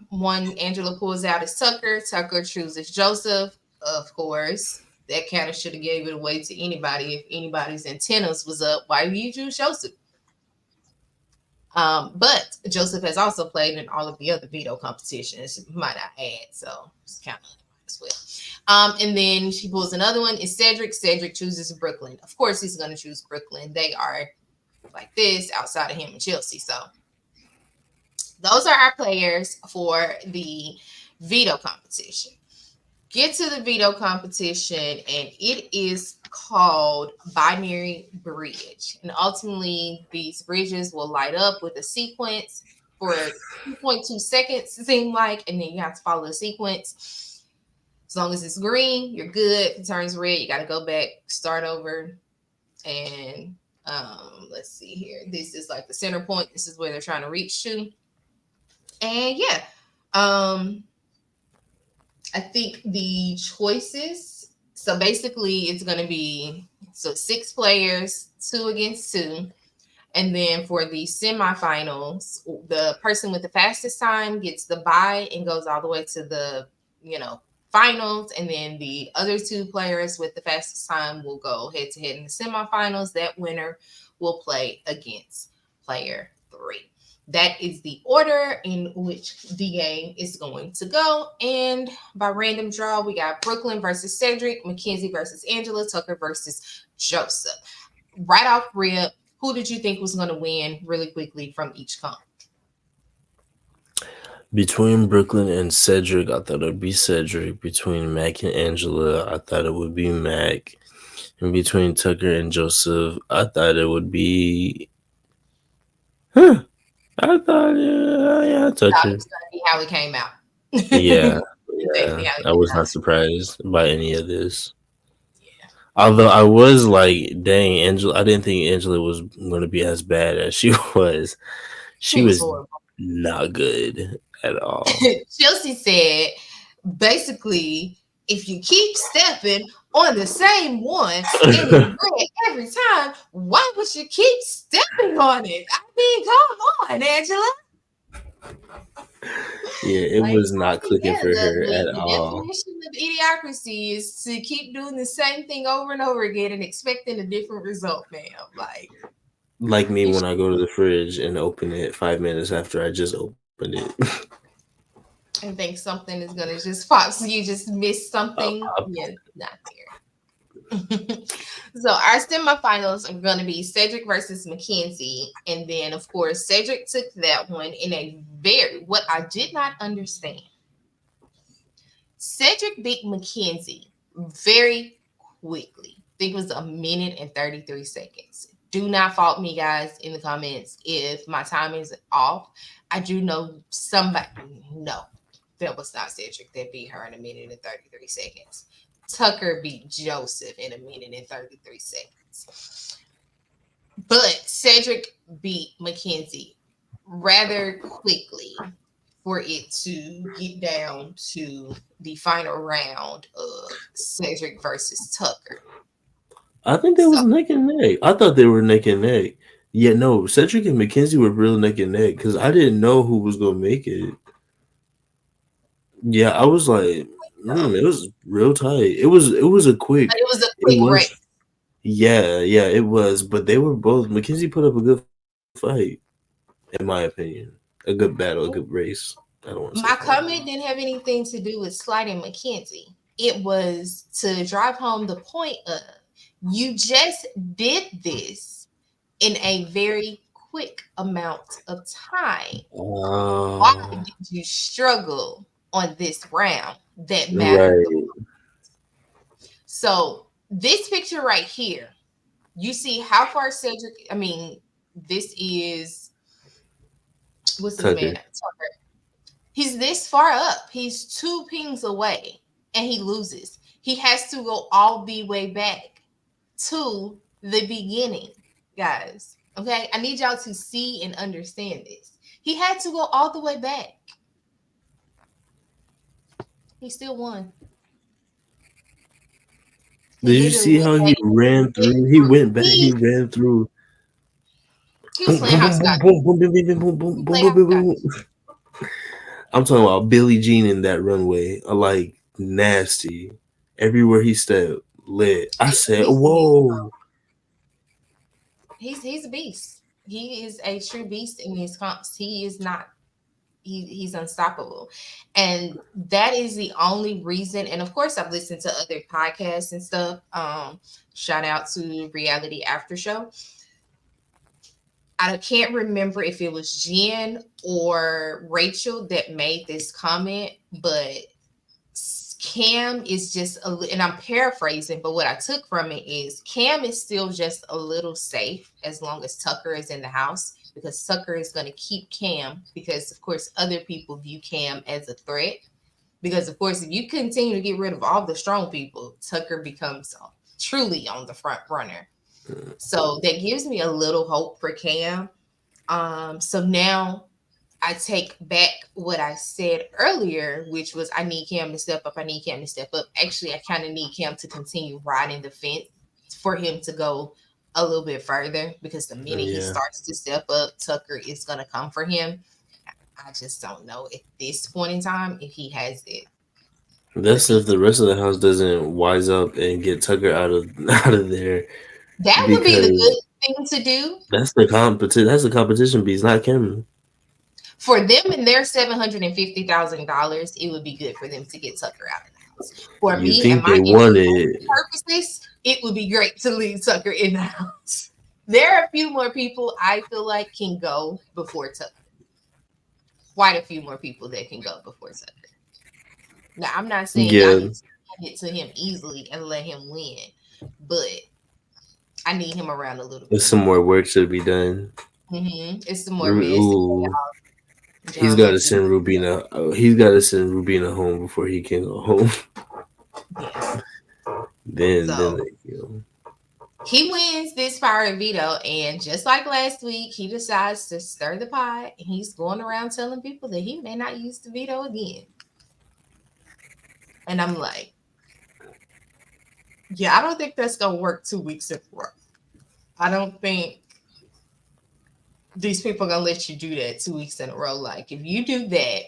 [SPEAKER 2] one Angela pulls out is Tucker. Tucker chooses Joseph, of course. That kind of should have gave it away to anybody if anybody's antennas was up. Why do you choose Joseph? But Joseph has also played in all of the other veto competitions. Might I add? So it's kind of as well. And then she pulls another one. Is Cedric? Cedric chooses Brooklyn. Of course, he's going to choose Brooklyn. They are like this outside of him and Chelsea. So those are our players for the veto competition. Get to the veto competition, and it is called Binary Bridge. And ultimately, these bridges will light up with a sequence for 2.2 seconds, it seems like, and then you have to follow the sequence. As long as it's green, you're good. If it turns red, you got to go back, start over, and let's see here. This is like the center point. This is where they're trying to reach to. And yeah, um, I think the choices. So basically, it's going to be so 6 players, 2 against 2. And then for the semifinals, the person with the fastest time gets the bye and goes all the way to the, finals. And then the other two players with the fastest time will go head to head in the semifinals. That winner will play against player three. That is the order in which the game is going to go. And by random draw, we got Brooklyn versus Cedric, Mackenzie versus Angela, Tucker versus Joseph. Right off rip, who did you think was going to win really quickly from each comp?
[SPEAKER 1] Between Brooklyn and Cedric, I thought it would be Cedric. Between Mac and Angela, I thought it would be Mac. And between Tucker and Joseph, I thought it would be. Huh. I thought, yeah,
[SPEAKER 2] Thought it
[SPEAKER 1] Tucker.
[SPEAKER 2] was going to be how it came out.
[SPEAKER 1] Yeah,
[SPEAKER 2] Exactly
[SPEAKER 1] yeah.
[SPEAKER 2] how it
[SPEAKER 1] I
[SPEAKER 2] came
[SPEAKER 1] was
[SPEAKER 2] out.
[SPEAKER 1] not surprised by any of this.
[SPEAKER 2] Yeah.
[SPEAKER 1] Although I was like, dang, Angela, I didn't think Angela was going to be as bad as she was. She
[SPEAKER 2] She was
[SPEAKER 1] was
[SPEAKER 2] horrible.
[SPEAKER 1] not good at all.
[SPEAKER 2] Chelsea said, basically, if you keep stepping on the same one and it's red every time, why would you keep stepping on it? I mean, come on, Angela.
[SPEAKER 1] Yeah, it
[SPEAKER 2] Like,
[SPEAKER 1] was not clicking
[SPEAKER 2] yeah,
[SPEAKER 1] for
[SPEAKER 2] the,
[SPEAKER 1] her
[SPEAKER 2] the,
[SPEAKER 1] at
[SPEAKER 2] the
[SPEAKER 1] all.
[SPEAKER 2] definition of idiocracy is to keep doing the same thing over and over again and expecting a different result, ma'am. Like,
[SPEAKER 1] Like me
[SPEAKER 2] you
[SPEAKER 1] when I
[SPEAKER 2] should
[SPEAKER 1] go to the fridge and open it 5 minutes after I just opened it.
[SPEAKER 2] and think something is gonna just pop, so you just miss something.
[SPEAKER 1] Pop.
[SPEAKER 2] Yeah, not there. So our semifinals are going to be Cedric versus Mackenzie, and then of course Cedric took that one in a very what I did not understand. Cedric beat Mackenzie very quickly. I think it was a minute and 33 seconds. Do not fault me, guys, in the comments if my time is off. I do know somebody. No, that was not Cedric that beat her in a minute and 33 seconds. Tucker beat Joseph in a minute and 33 seconds. But Cedric beat Mackenzie rather quickly for it to get down to the final round of Cedric versus Tucker.
[SPEAKER 1] I think that
[SPEAKER 2] So
[SPEAKER 1] was neck and neck. I thought they were neck and neck. Yeah, no, Cedric and Mackenzie were real neck and neck because I didn't know who was gonna make it. Yeah, I was like,
[SPEAKER 2] so,
[SPEAKER 1] it was real tight. It was a quick.
[SPEAKER 2] but it was a
[SPEAKER 1] It
[SPEAKER 2] quick
[SPEAKER 1] was
[SPEAKER 2] race.
[SPEAKER 1] yeah, it was. But they were both. Mackenzie put up a good fight, in my opinion. A good battle, a good race. I don't want to say fight.
[SPEAKER 2] My comment didn't have anything to do with slighting Mackenzie. It was to drive home the point of you just did this in a very quick amount of time. Why
[SPEAKER 1] Oh,
[SPEAKER 2] did you struggle on this round that mattered the
[SPEAKER 1] right,
[SPEAKER 2] most? So this picture right here, you see how far Cedric. I mean, this is what's this man?
[SPEAKER 1] Tucker.
[SPEAKER 2] Tucker. He's this far up. He's two pings away, and he loses. He has to go all the way back to the beginning, guys. Okay, I need y'all to see and understand this. He had to go all the way back. He still won. He
[SPEAKER 1] Did you
[SPEAKER 2] literally
[SPEAKER 1] see
[SPEAKER 2] went
[SPEAKER 1] how
[SPEAKER 2] back
[SPEAKER 1] he ran
[SPEAKER 2] and
[SPEAKER 1] through? He went back. He
[SPEAKER 2] he
[SPEAKER 1] ran through.
[SPEAKER 2] he was
[SPEAKER 1] Boom,
[SPEAKER 2] playing
[SPEAKER 1] boom, boom,
[SPEAKER 2] hopscotch.
[SPEAKER 1] boom, boom, boom, boom, boom, boom, boom,
[SPEAKER 2] He
[SPEAKER 1] boom,
[SPEAKER 2] played
[SPEAKER 1] boom, boom,
[SPEAKER 2] hopscotch.
[SPEAKER 1] boom. I'm talking about Billie Jean in that runway. Like nasty. Everywhere he stepped, lit. I said,
[SPEAKER 2] He's a beast.
[SPEAKER 1] "Whoa!"
[SPEAKER 2] He's a beast. He is a true beast in his comps. He is not. He's unstoppable, and that is the only reason. And of course, I've listened to other podcasts and stuff. Shout out to Reality After Show. I can't remember if it was Jen or Rachel that made this comment, but Cam is just and I'm paraphrasing, but what I took from it is Cam is still just a little safe as long as Tucker is in the house because Tucker is going to keep Cam because, of course, other people view Cam as a threat. Because, of course, if you continue to get rid of all the strong people, Tucker becomes truly on the front runner. So that gives me a little hope for Cam. So now I take back what I said earlier, which was I need Cam to step up. I need Cam to step up. Actually, I kind of need Cam to continue riding the fence for him to go a little bit further because the minute he
[SPEAKER 1] Yeah.
[SPEAKER 2] starts to step up, Tucker is gonna come for him. I just don't know at this point in time if he has it. The
[SPEAKER 1] That's if
[SPEAKER 2] beats.
[SPEAKER 1] the rest of the house doesn't wise up and get Tucker out of out of there,
[SPEAKER 2] That would be the
[SPEAKER 1] because
[SPEAKER 2] good thing to do
[SPEAKER 1] that's the competition. That's the competition piece, not Kim.
[SPEAKER 2] for them and their $750,000. It would be good for them to get Tucker out of the house. For
[SPEAKER 1] You
[SPEAKER 2] me and
[SPEAKER 1] think
[SPEAKER 2] my
[SPEAKER 1] they want it?
[SPEAKER 2] purposes, it would be great to leave Tucker in the house. There are a few more people I feel like can go before Tucker. Quite a few more people that can go before Tucker. Now, I'm not saying y'all
[SPEAKER 1] Yeah,
[SPEAKER 2] need to hand it to him easily and let him win, but I need him around a little
[SPEAKER 1] there's
[SPEAKER 2] bit
[SPEAKER 1] some
[SPEAKER 2] more.
[SPEAKER 1] more work to be done.
[SPEAKER 2] It's some more mess and
[SPEAKER 1] Ooh, he's got
[SPEAKER 2] drama.
[SPEAKER 1] to send Rubina. He's got to send Rubina home before he can go home.
[SPEAKER 2] Yeah.
[SPEAKER 1] Then
[SPEAKER 2] So
[SPEAKER 1] like,
[SPEAKER 2] he wins this power veto, and just like last week, he decides to stir the pot, and he's going around telling people that he may not use the veto again. And I'm like, yeah, I don't think that's gonna work 2 weeks in a row. I don't think these people are gonna let you do that 2 weeks in a row. Like if you do that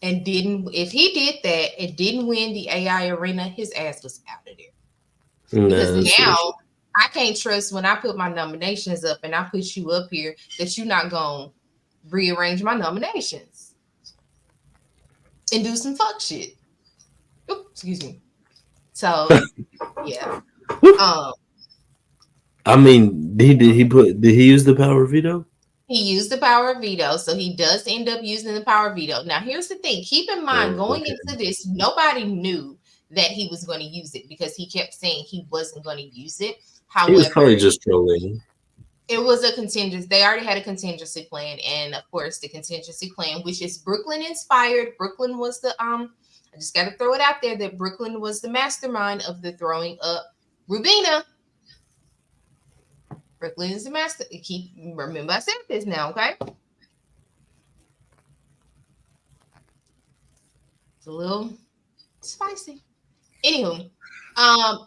[SPEAKER 2] and didn't, if he did that and didn't win the AI arena, his ass was out of there. Because
[SPEAKER 1] nah, that's
[SPEAKER 2] now
[SPEAKER 1] bullshit.
[SPEAKER 2] I can't trust when I put my nominations up and I put you up here that you're not gonna rearrange my nominations and do some fuck shit. Oop, excuse me. So yeah. Um
[SPEAKER 1] I mean, did he use the power veto?
[SPEAKER 2] he used the power of veto, so he does end up using the power of veto. Now, here's the thing: keep in mind,
[SPEAKER 1] Oh,
[SPEAKER 2] going
[SPEAKER 1] okay.
[SPEAKER 2] into this, nobody knew that he was going to use it because he kept saying he wasn't going to use it.
[SPEAKER 1] He was
[SPEAKER 2] However,
[SPEAKER 1] probably just trolling.
[SPEAKER 2] it was a contingency. They already had a contingency plan, and of course, the contingency plan, which is Brooklyn inspired. Brooklyn was the I just got to throw it out there that Brooklyn was the mastermind of the throwing up Rubina. Brooklyn is the master. Keep remember I said this now, okay? It's a little spicy. Anywho,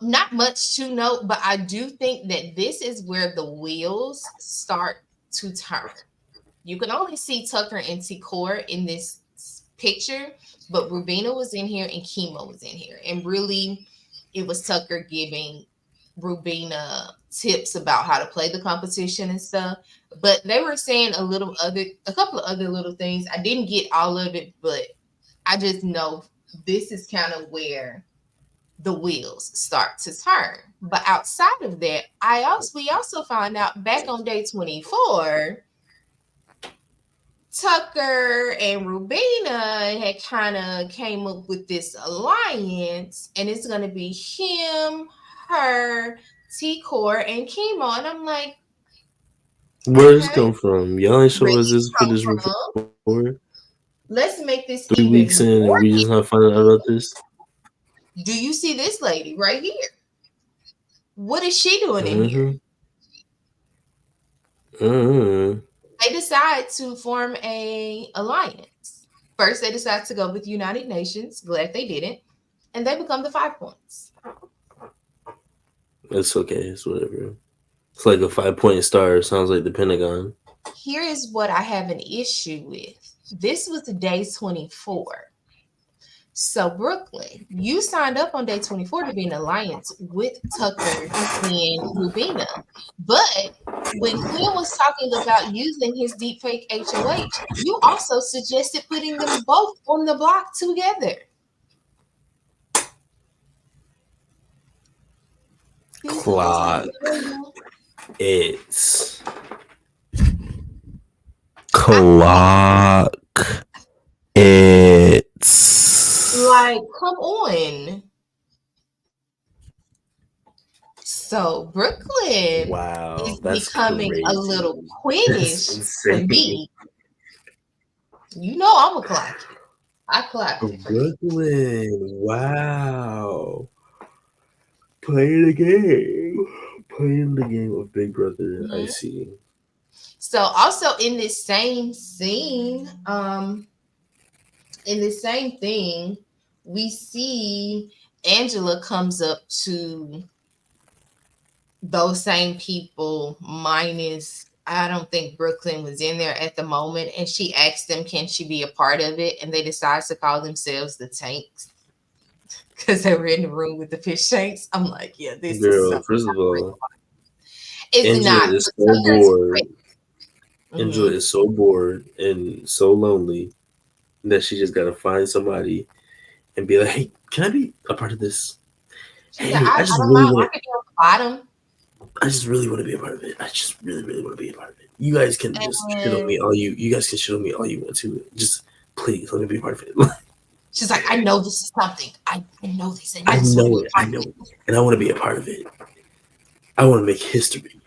[SPEAKER 2] not much to note, but I do think that this is where the wheels start to turn. You can only see Tucker and Tikor in this picture, but Rubina was in here and Chemo was in here. And really, it was Tucker giving Rubina tips about how to play the competition and stuff. But they were saying a couple of other little things. I didn't get all of it, but I just know this is kind of where the wheels start to turn. But outside of that, we also found out back on day 24 Tucker and Rubina had kind of came up with this alliance, and it's gonna be him, her, T Core, and Chemo. And I'm like,
[SPEAKER 1] Where does this
[SPEAKER 2] okay,
[SPEAKER 1] come from? Y'all ain't
[SPEAKER 2] where
[SPEAKER 1] show us
[SPEAKER 2] did
[SPEAKER 1] this
[SPEAKER 2] it come
[SPEAKER 1] footage
[SPEAKER 2] from?
[SPEAKER 1] before.
[SPEAKER 2] Let's make this
[SPEAKER 1] 3 weeks
[SPEAKER 2] even
[SPEAKER 1] in, and
[SPEAKER 2] more.
[SPEAKER 1] we just not finding out about this.
[SPEAKER 2] Do you see this lady right here? What is she doing in here?
[SPEAKER 1] Mm-hmm. Mm-hmm.
[SPEAKER 2] They decide to form a alliance. First, they decide to go with United Nations. Glad they didn't, and they become the 5 points.
[SPEAKER 1] It's okay. It's whatever. It's like a 5 point star. Sounds like the Pentagon.
[SPEAKER 2] Here is what I have an issue with. This was day 24. So, Brooklyn, you signed up on day 24 to be in alliance with Tucker and Rubina. But when Quinn was talking about using his deepfake HOH, you also suggested putting them both on the block together. These are things
[SPEAKER 1] Clock.
[SPEAKER 2] I
[SPEAKER 1] It's
[SPEAKER 2] I
[SPEAKER 1] clock. It's
[SPEAKER 2] like, come on. So Brooklyn
[SPEAKER 1] wow.
[SPEAKER 2] is
[SPEAKER 1] That's
[SPEAKER 2] becoming a
[SPEAKER 1] crazy.
[SPEAKER 2] little
[SPEAKER 1] That's
[SPEAKER 2] queenish to
[SPEAKER 1] insane.
[SPEAKER 2] me. You know I'm a clock it. I clocked it for you.
[SPEAKER 1] Brooklyn. Wow. Playing the game. Playing the game of Big Brother. I
[SPEAKER 2] Mhm.
[SPEAKER 1] see.
[SPEAKER 2] So also in this same scene, in the same thing, we see Angela comes up to those same people, minus, I don't think Brooklyn was in there at the moment, and she asked them, can she be a part of it? And they decided to call themselves the Tanks because they were in the room with the fish tanks. I'm like, yeah, this is
[SPEAKER 1] Girl,
[SPEAKER 2] something.
[SPEAKER 1] first of all,
[SPEAKER 2] It's
[SPEAKER 1] Angela
[SPEAKER 2] not.
[SPEAKER 1] is
[SPEAKER 2] But
[SPEAKER 1] so
[SPEAKER 2] Tucker's
[SPEAKER 1] bored.
[SPEAKER 2] great.
[SPEAKER 1] Angela
[SPEAKER 2] Hmm.
[SPEAKER 1] is so bored and so lonely that she just gotta find somebody and be like, "Hey, can I be a part of this?
[SPEAKER 2] She's like,
[SPEAKER 1] Hey,
[SPEAKER 2] I don't mind. I could be on the bottom.
[SPEAKER 1] I just really want to be a part of it. I just really, really want to be a part of it. You guys can just shit on me
[SPEAKER 2] And
[SPEAKER 1] all you guys can shit on me all you want to. Just please let me be a part of it.
[SPEAKER 2] she's like, I know this is something. I know this, and I
[SPEAKER 1] I
[SPEAKER 2] just want to
[SPEAKER 1] know
[SPEAKER 2] be
[SPEAKER 1] it.
[SPEAKER 2] a
[SPEAKER 1] I
[SPEAKER 2] part of
[SPEAKER 1] know
[SPEAKER 2] it.
[SPEAKER 1] it. And I want to be a part of it. I want to make history.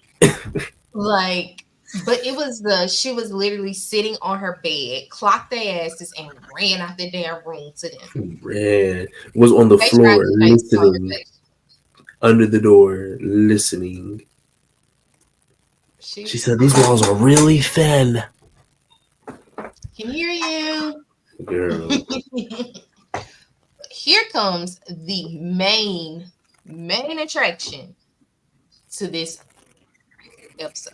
[SPEAKER 2] Like, but it was she was literally sitting on her bed, clocked their asses, and ran out the damn room to them.
[SPEAKER 1] Ran was on the
[SPEAKER 2] They tried
[SPEAKER 1] floor
[SPEAKER 2] to change the
[SPEAKER 1] listening
[SPEAKER 2] conversation.
[SPEAKER 1] under the door listening. She
[SPEAKER 2] She
[SPEAKER 1] said these walls are really thin.
[SPEAKER 2] can hear you.
[SPEAKER 1] Girl.
[SPEAKER 2] Here comes the main attraction to this episode.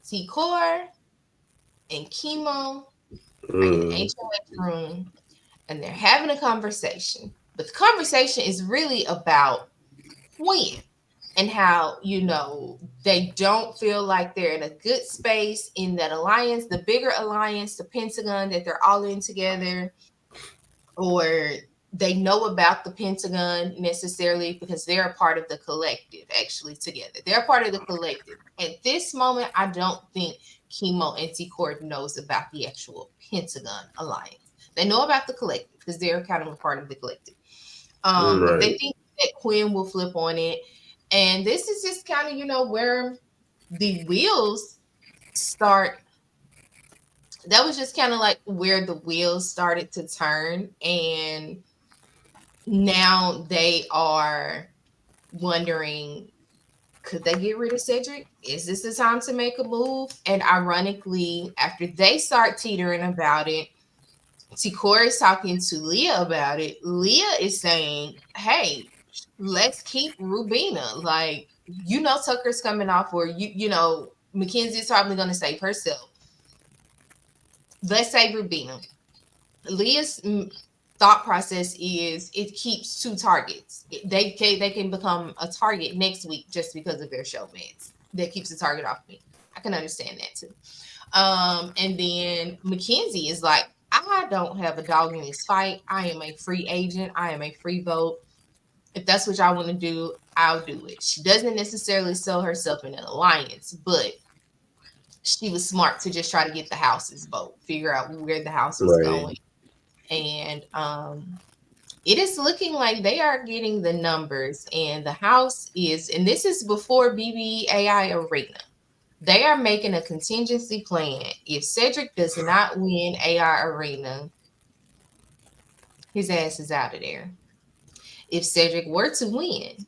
[SPEAKER 2] T-Core and Chemo are in the
[SPEAKER 1] Mm,
[SPEAKER 2] HOH room and they're having a conversation. But the conversation is really about Quinn and how, they don't feel like they're in a good space in that alliance, the bigger alliance, the Pentagon that they're all in together, or they know about the Pentagon necessarily because they're a part of the collective, actually, together. They're a part of the collective. At this moment, I don't think Chemo and T-Cord knows about the actual Pentagon alliance. They know about the collective because they're kind of a part of the collective. They
[SPEAKER 1] right.
[SPEAKER 2] think that Quinn will flip on it. And this is just kind of, where the wheels start. That was just kind of like where the wheels started to turn. And now they are wondering, could they get rid of Cedric? Is this the time to make a move? And ironically, after they start teetering about it, Tikora is talking to Leah about it. Leah is saying, hey, let's keep Rubina. Like, Tucker's coming off, or Mackenzie's probably going to save herself. Let's save Rubina. Leah's thought process is it keeps two targets. They can become a target next week just because of their showmates. That keeps the target off me. I can understand that too. And then Mackenzie is like, I don't have a dog in this fight. I am a free agent. I am a free vote. If that's what y'all want to do, I'll do it. She doesn't necessarily sell herself in an alliance, but she was smart to just try to get the house's vote, figure out where the house was
[SPEAKER 1] Right.
[SPEAKER 2] going. And it is looking like they are getting the numbers, and the house is, and this is before BBAI Arena. They are making a contingency plan. If Cedric does not win AI Arena, his ass is out of there. If Cedric were to win,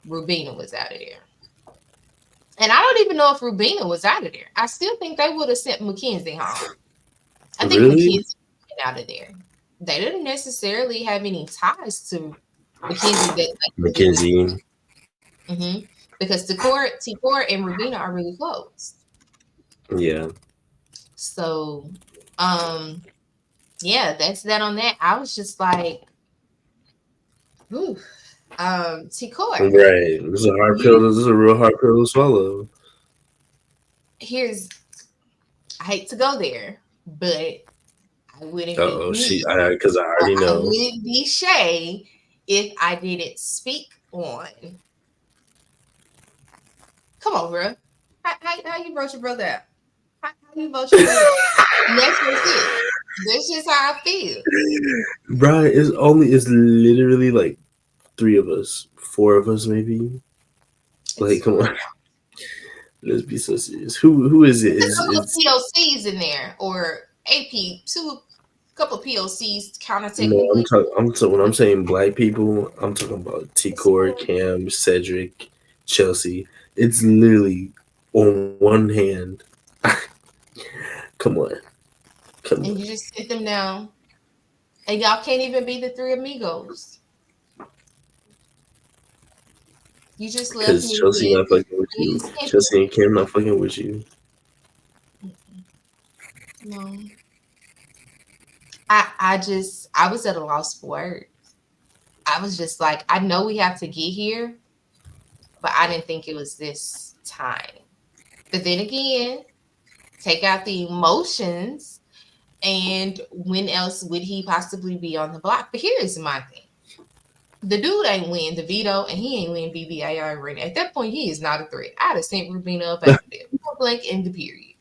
[SPEAKER 2] Rubina was out of there. And I don't even know if Rubina was out of there. I still think they would have sent Mackenzie home. I think
[SPEAKER 1] Really?
[SPEAKER 2] Mackenzie went out of there. They didn't necessarily have any ties to Mackenzie that like really.
[SPEAKER 1] Mackenzie.
[SPEAKER 2] Mm-hmm. Because Tikor and Rubina are really close.
[SPEAKER 1] Yeah.
[SPEAKER 2] So, um, yeah, that's that on that. I was just like, ooh, Tikor,
[SPEAKER 1] Right. This is a hard pill.
[SPEAKER 2] you
[SPEAKER 1] This is a real hard pill to swallow.
[SPEAKER 2] here's I hate to go there, but I wouldn't
[SPEAKER 1] Uh
[SPEAKER 2] be
[SPEAKER 1] oh.
[SPEAKER 2] me.
[SPEAKER 1] Because I
[SPEAKER 2] Or
[SPEAKER 1] already
[SPEAKER 2] I
[SPEAKER 1] know.
[SPEAKER 2] wouldn't be Shay if I didn't speak on. Come on, bro. How you brought your brother out? How you brought your brother out? And that's just it. That's just how I feel.
[SPEAKER 1] Brian, it's literally like three of us, four of us maybe.
[SPEAKER 2] It's
[SPEAKER 1] Like, come
[SPEAKER 2] fine.
[SPEAKER 1] on, let's be so serious. Who is it?
[SPEAKER 2] It's a
[SPEAKER 1] Is
[SPEAKER 2] couple of
[SPEAKER 1] it's
[SPEAKER 2] POCs in there, or AP, couple of POCs, kind of
[SPEAKER 1] no?
[SPEAKER 2] technically.
[SPEAKER 1] When I'm saying black people, I'm talking about
[SPEAKER 2] It's
[SPEAKER 1] Ticor,
[SPEAKER 2] fine.
[SPEAKER 1] Cam, Cedric, Chelsea. It's literally on one hand. Come on, come on.
[SPEAKER 2] And you just sit them down, and y'all can't even be the three amigos. You just left
[SPEAKER 1] Because
[SPEAKER 2] me
[SPEAKER 1] Chelsea
[SPEAKER 2] with
[SPEAKER 1] not fucking with
[SPEAKER 2] the
[SPEAKER 1] you.
[SPEAKER 2] extension.
[SPEAKER 1] Chelsea and Cam not fucking with you.
[SPEAKER 2] No, I was at a loss for words. I was just like, I know we have to get here, but I didn't think it was this time. But then again, take out the emotions, and when else would he possibly be on the block? But here's my thing. The dude ain't win the veto, and he ain't win BBAI arena. At that point, he is not a threat. I'd have sent Rubina up out of there. Point blank in the period.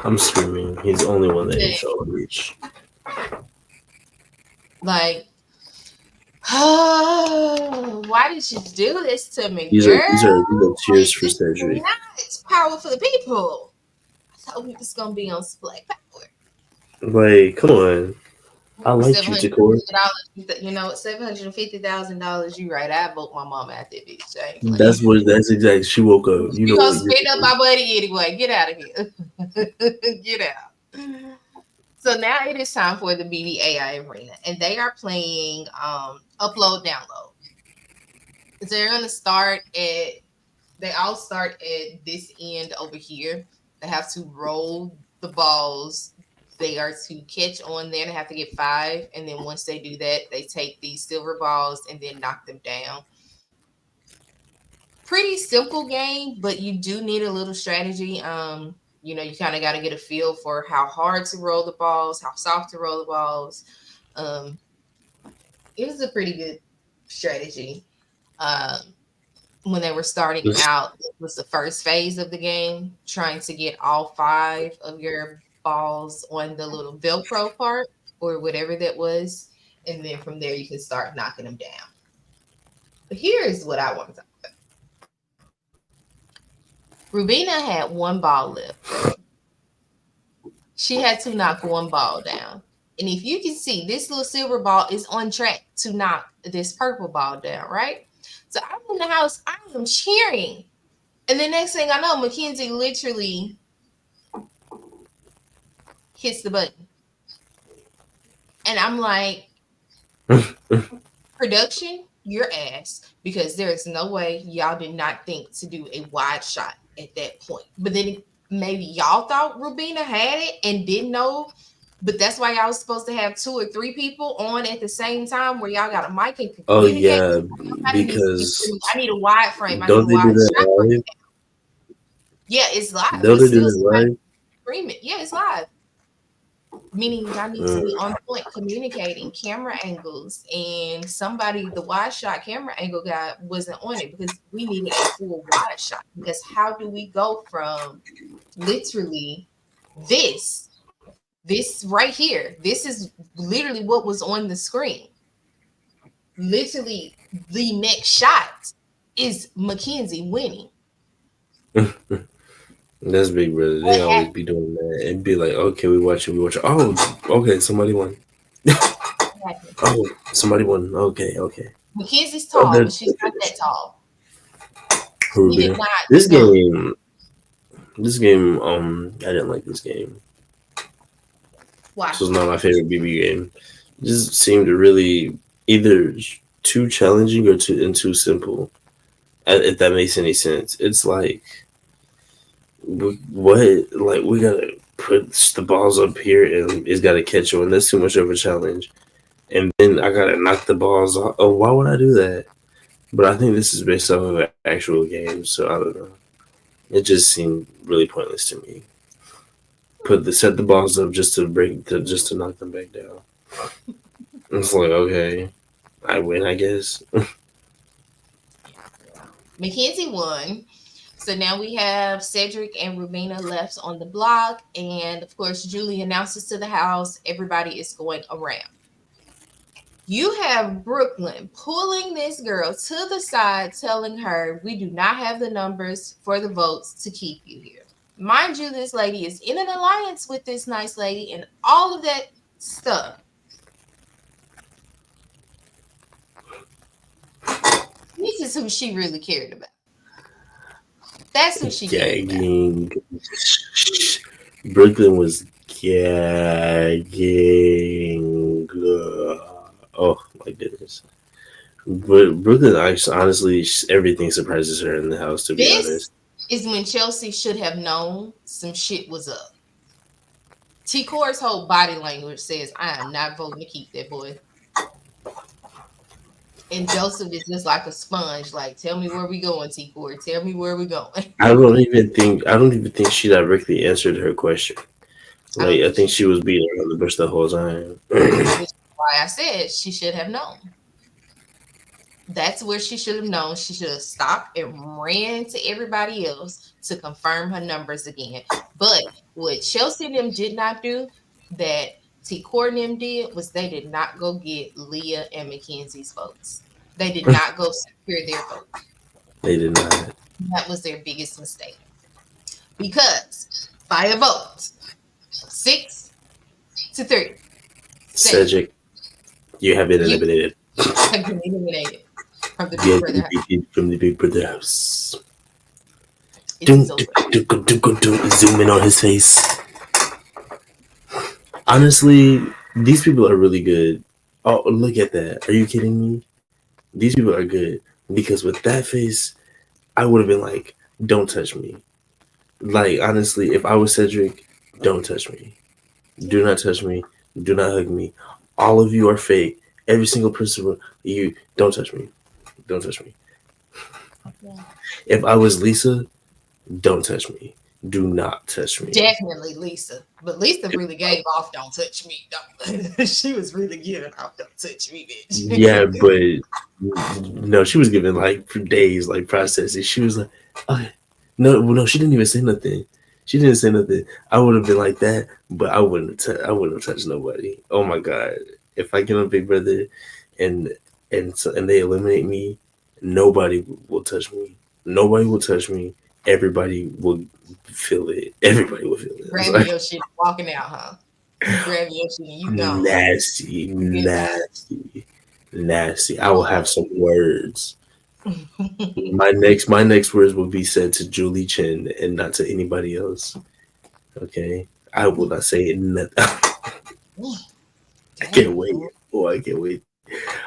[SPEAKER 1] I'm screaming. He's the only one that
[SPEAKER 2] But,
[SPEAKER 1] ain't showing reach.
[SPEAKER 2] like, oh, why did you do this to me,
[SPEAKER 1] These are these
[SPEAKER 2] girl?
[SPEAKER 1] are these are
[SPEAKER 2] Like,
[SPEAKER 1] tears for
[SPEAKER 2] this is
[SPEAKER 1] Cedric.
[SPEAKER 2] not power for the people. I thought we was gonna be on Black Power.
[SPEAKER 1] Like, come on. I liked
[SPEAKER 2] Seven
[SPEAKER 1] you,
[SPEAKER 2] hundred
[SPEAKER 1] Decor.
[SPEAKER 2] dollars. $750,000. You right? I vote my mom out that bitch. I ain't playing.
[SPEAKER 1] That's exactly. She woke up. You
[SPEAKER 2] You
[SPEAKER 1] know
[SPEAKER 2] gonna
[SPEAKER 1] what? You're
[SPEAKER 2] spend up my money anyway. Get out of here. Get out. So now it is time for the BDAI arena, and they are playing upload download. So they're gonna start at. They all start at this end over here. They have to roll the balls. They are to catch on there. They have to get 5, and then once they do that, they take these silver balls and then knock them down. Pretty simple game, but you do need a little strategy. You kind of got to get a feel for how hard to roll the balls, how soft to roll the balls. Um, it was a pretty good strategy. Um, when they were starting out, it was the first phase of the game, trying to get all 5 of your balls on the little Velcro part or whatever that was. And then from there, you can start knocking them down. But here's what I want to talk. Rubina had 1 ball left, right? She had to knock 1 ball down. And if you can see, this little silver ball is on track to knock this purple ball down, right? So I'm in the house, I am cheering. And the next thing I know, Mackenzie literally hits the button. And I'm like, production, your ass, because there is no way y'all did not think to do a wide shot at that point. But then maybe y'all thought Rubina had it and didn't know. But that's why y'all was supposed to have 2 or 3 people on at the same time where y'all got a mic and could
[SPEAKER 1] Oh
[SPEAKER 2] communicate.
[SPEAKER 1] yeah,
[SPEAKER 2] Nobody needs to be
[SPEAKER 1] because
[SPEAKER 2] I need a wide frame. I need a
[SPEAKER 1] don't they do
[SPEAKER 2] wide
[SPEAKER 1] that
[SPEAKER 2] shot right
[SPEAKER 1] live?
[SPEAKER 2] now. Yeah, it's live.
[SPEAKER 1] Don't
[SPEAKER 2] It's
[SPEAKER 1] they do
[SPEAKER 2] still
[SPEAKER 1] that live?
[SPEAKER 2] streaming. Yeah, it's live. Meaning y'all need to
[SPEAKER 1] Mm.
[SPEAKER 2] be on point communicating camera angles, and somebody, the wide shot camera angle guy wasn't on it because we needed a full wide shot. Because how do we go from literally this this right here, this is literally what was on the screen, literally the next shot is Mackenzie winning.
[SPEAKER 1] That's Big Brother. They
[SPEAKER 2] What
[SPEAKER 1] always be doing that and be like, okay, we watch it, we watch it. Oh, okay, somebody won.
[SPEAKER 2] happened?
[SPEAKER 1] Oh, somebody won. Okay, okay.
[SPEAKER 2] Mackenzie's
[SPEAKER 1] Oh,
[SPEAKER 2] tall,
[SPEAKER 1] they're
[SPEAKER 2] but she's not that tall. We did
[SPEAKER 1] Rubina.
[SPEAKER 2] not
[SPEAKER 1] This
[SPEAKER 2] know.
[SPEAKER 1] game, I didn't like this game.
[SPEAKER 2] Why?
[SPEAKER 1] This was not my favorite BB game. It just seemed really either too challenging or too simple. If that makes any sense, it's like what? Like we gotta put the balls up here and it's gotta catch on. That's too much of a challenge. And then I gotta knock the balls off. Oh, why would I do that? But I think this is based off of an actual game, so I don't know. It just seemed really pointless to me. Set the balls up just to knock them back down. It's like okay, I win, I guess.
[SPEAKER 2] Mackenzie won. So now we have Cedric and Rubina left on the block. And of course, Julie announces to the house everybody is going around. You have Brooklyn pulling this girl to the side, telling her, we do not have the numbers for the votes to keep you here. Mind you, this lady is in an alliance with this nice lady and all of that stuff. This is who she really cared about. That's who she cared about.
[SPEAKER 1] Gagging. Brooklyn was gagging. Oh my goodness. But Brooklyn, honestly, everything surprises her in the house. To be
[SPEAKER 2] This
[SPEAKER 1] honest,
[SPEAKER 2] is when Chelsea should have known some shit was up. T Core's whole body language says, I am not voting to keep that boy. And Joseph is just like a sponge. Like, tell me where we going, T Core. Tell me where we going.
[SPEAKER 1] I don't even think she directly answered her question.
[SPEAKER 2] I don't
[SPEAKER 1] Like I
[SPEAKER 2] think
[SPEAKER 1] think
[SPEAKER 2] she,
[SPEAKER 1] she was beating around the bush the whole time.
[SPEAKER 2] which is why I said she should have known. That's where she should have known. She should have stopped and ran to everybody else to confirm her numbers again. But what Chelsea and them did not do, that T Core and them did, was they did not go get Leah and Mackenzie's votes. They did not go secure their vote.
[SPEAKER 1] They did not.
[SPEAKER 2] That was their biggest mistake. Because by a vote, 6-3, Cedric,
[SPEAKER 1] Cedric, you have been
[SPEAKER 2] you
[SPEAKER 1] eliminated.
[SPEAKER 2] have been eliminated from the Big
[SPEAKER 1] Get
[SPEAKER 2] Brother house.
[SPEAKER 1] from the Big Brother house.
[SPEAKER 2] It is over.
[SPEAKER 1] Zoom in on his face. Honestly, these people are really good. Oh, look at that. Are you kidding me? These people are good. Because with that face, I would have been like, don't touch me. Like, honestly, if I was Cedric, don't touch me. Do not touch me. Do not hug me. All of you are fake. Every single person, you don't touch me. Don't touch me.
[SPEAKER 2] Yeah.
[SPEAKER 1] If I was Lisa, don't touch me. Do not touch me.
[SPEAKER 2] Definitely Lisa. But Lisa really gave off "Don't touch me." Don't. She was really giving off "Don't touch me,"
[SPEAKER 1] Yeah,
[SPEAKER 2] bitch.
[SPEAKER 1] but no, she was giving like for days, like processing. She was like, okay. No, well, no, she didn't even say nothing. She didn't say nothing. I would have been like that, but I wouldn't have touched nobody. Oh my god! If I get on Big Brother, and and they eliminate me, nobody will touch me. Nobody will touch me. Everybody will feel it. Everybody will feel it. I'm
[SPEAKER 2] Grabbing
[SPEAKER 1] sorry.
[SPEAKER 2] your shit, walking out, huh? You grabbing your shit and you gone.
[SPEAKER 1] Nasty,
[SPEAKER 2] You get out.
[SPEAKER 1] nasty, nasty. I will
[SPEAKER 2] Oh.
[SPEAKER 1] have some words. My next words will be said to Julie Chen and not to anybody else. Okay, I will not say nothing. I can't
[SPEAKER 2] Damn,
[SPEAKER 1] wait.
[SPEAKER 2] boy.
[SPEAKER 1] Oh, I can't wait.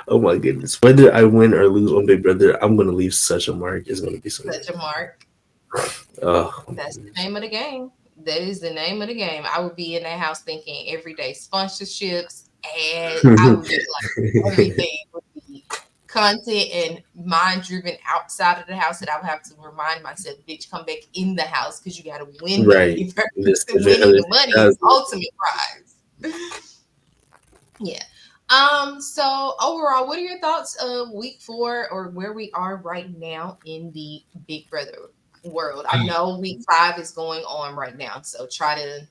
[SPEAKER 1] Oh my goodness. Whether I win or lose on Big Brother, I'm gonna leave such a mark. It's gonna be so
[SPEAKER 2] Such a mark.
[SPEAKER 1] good. Oh my
[SPEAKER 2] That's the name of the game. That is the name of the game. I would be in that house thinking every day sponsorships, and I would be like everything would be content and mind driven outside of the house that I would have to remind myself, bitch, come back in the house because you got to win the
[SPEAKER 1] right.
[SPEAKER 2] money first.
[SPEAKER 1] This
[SPEAKER 2] Winning the money is the
[SPEAKER 1] 350,000.
[SPEAKER 2] ultimate prize. Yeah. So overall, what are your thoughts of week 4 or where we are right now in the Big Brother world? I know week 5 is going on right now, so try to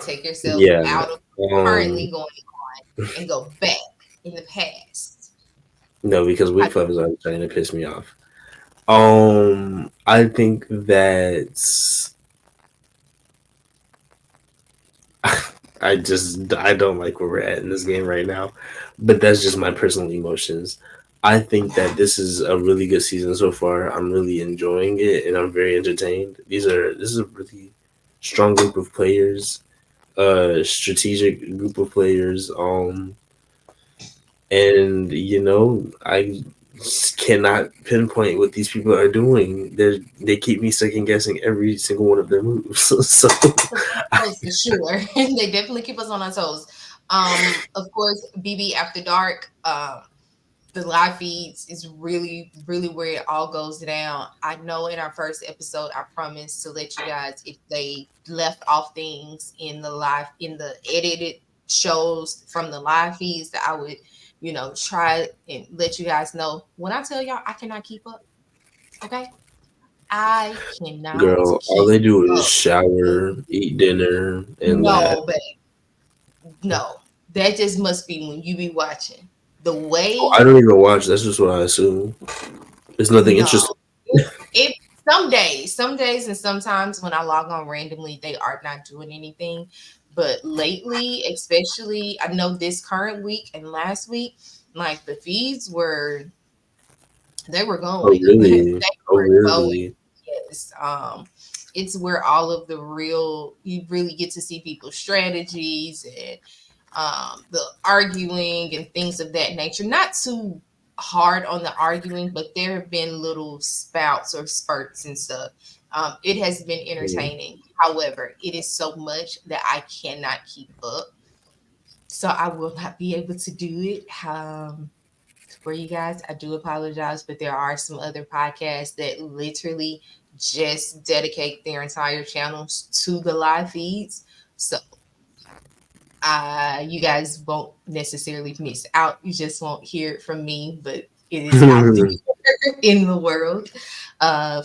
[SPEAKER 2] take yourself
[SPEAKER 1] Yeah.
[SPEAKER 2] out of
[SPEAKER 1] Um.
[SPEAKER 2] currently going on and go back in the past.
[SPEAKER 1] No, because
[SPEAKER 2] How
[SPEAKER 1] week
[SPEAKER 2] do you
[SPEAKER 1] 5 is
[SPEAKER 2] feel?
[SPEAKER 1] already starting to piss me off. I think that I don't like where we're at in this game right now, but that's just my personal emotions. I think that this is a really good season so far. I'm really enjoying it, and I'm very entertained. This is a really strong group of players, strategic group of players. And I cannot pinpoint what these people are doing. They keep me second guessing every single one of their moves. So
[SPEAKER 2] Oh, for sure. They definitely keep us on our toes. Of course, BB After Dark. The live feeds is really, really where it all goes down. I know in our first episode, I promised to let you guys if they left off things in the live, in the edited shows from the live feeds, that I would, try and let you guys know. When I tell y'all, I cannot keep up. Okay, I cannot
[SPEAKER 1] girl, all
[SPEAKER 2] keep
[SPEAKER 1] they do is
[SPEAKER 2] up.
[SPEAKER 1] shower, eat dinner, and laugh.
[SPEAKER 2] No, but no, that just must be when you be watching the
[SPEAKER 1] Oh,
[SPEAKER 2] way.
[SPEAKER 1] I don't even watch. That's just what I assume. There's nothing
[SPEAKER 2] No,
[SPEAKER 1] interesting.
[SPEAKER 2] it some days, and sometimes when I log on randomly, they are not doing anything. But lately, especially, I know this current week and last week, like the feeds were they were
[SPEAKER 1] Oh
[SPEAKER 2] going, they
[SPEAKER 1] really? Oh
[SPEAKER 2] were going.
[SPEAKER 1] really?
[SPEAKER 2] Yes, it's where all of the real you really get to see people's strategies and the arguing and things of that nature. Not too hard on the arguing, but there have been little spouts or spurts and stuff. It has been
[SPEAKER 1] Mhm.
[SPEAKER 2] entertaining. However, it is so much that I cannot keep up. So I will not be able to do it. For you guys, I do apologize, but there are some other podcasts that literally just dedicate their entire channels to the live feeds. So you guys won't necessarily miss out. You just won't hear it from me, but it is out there in the world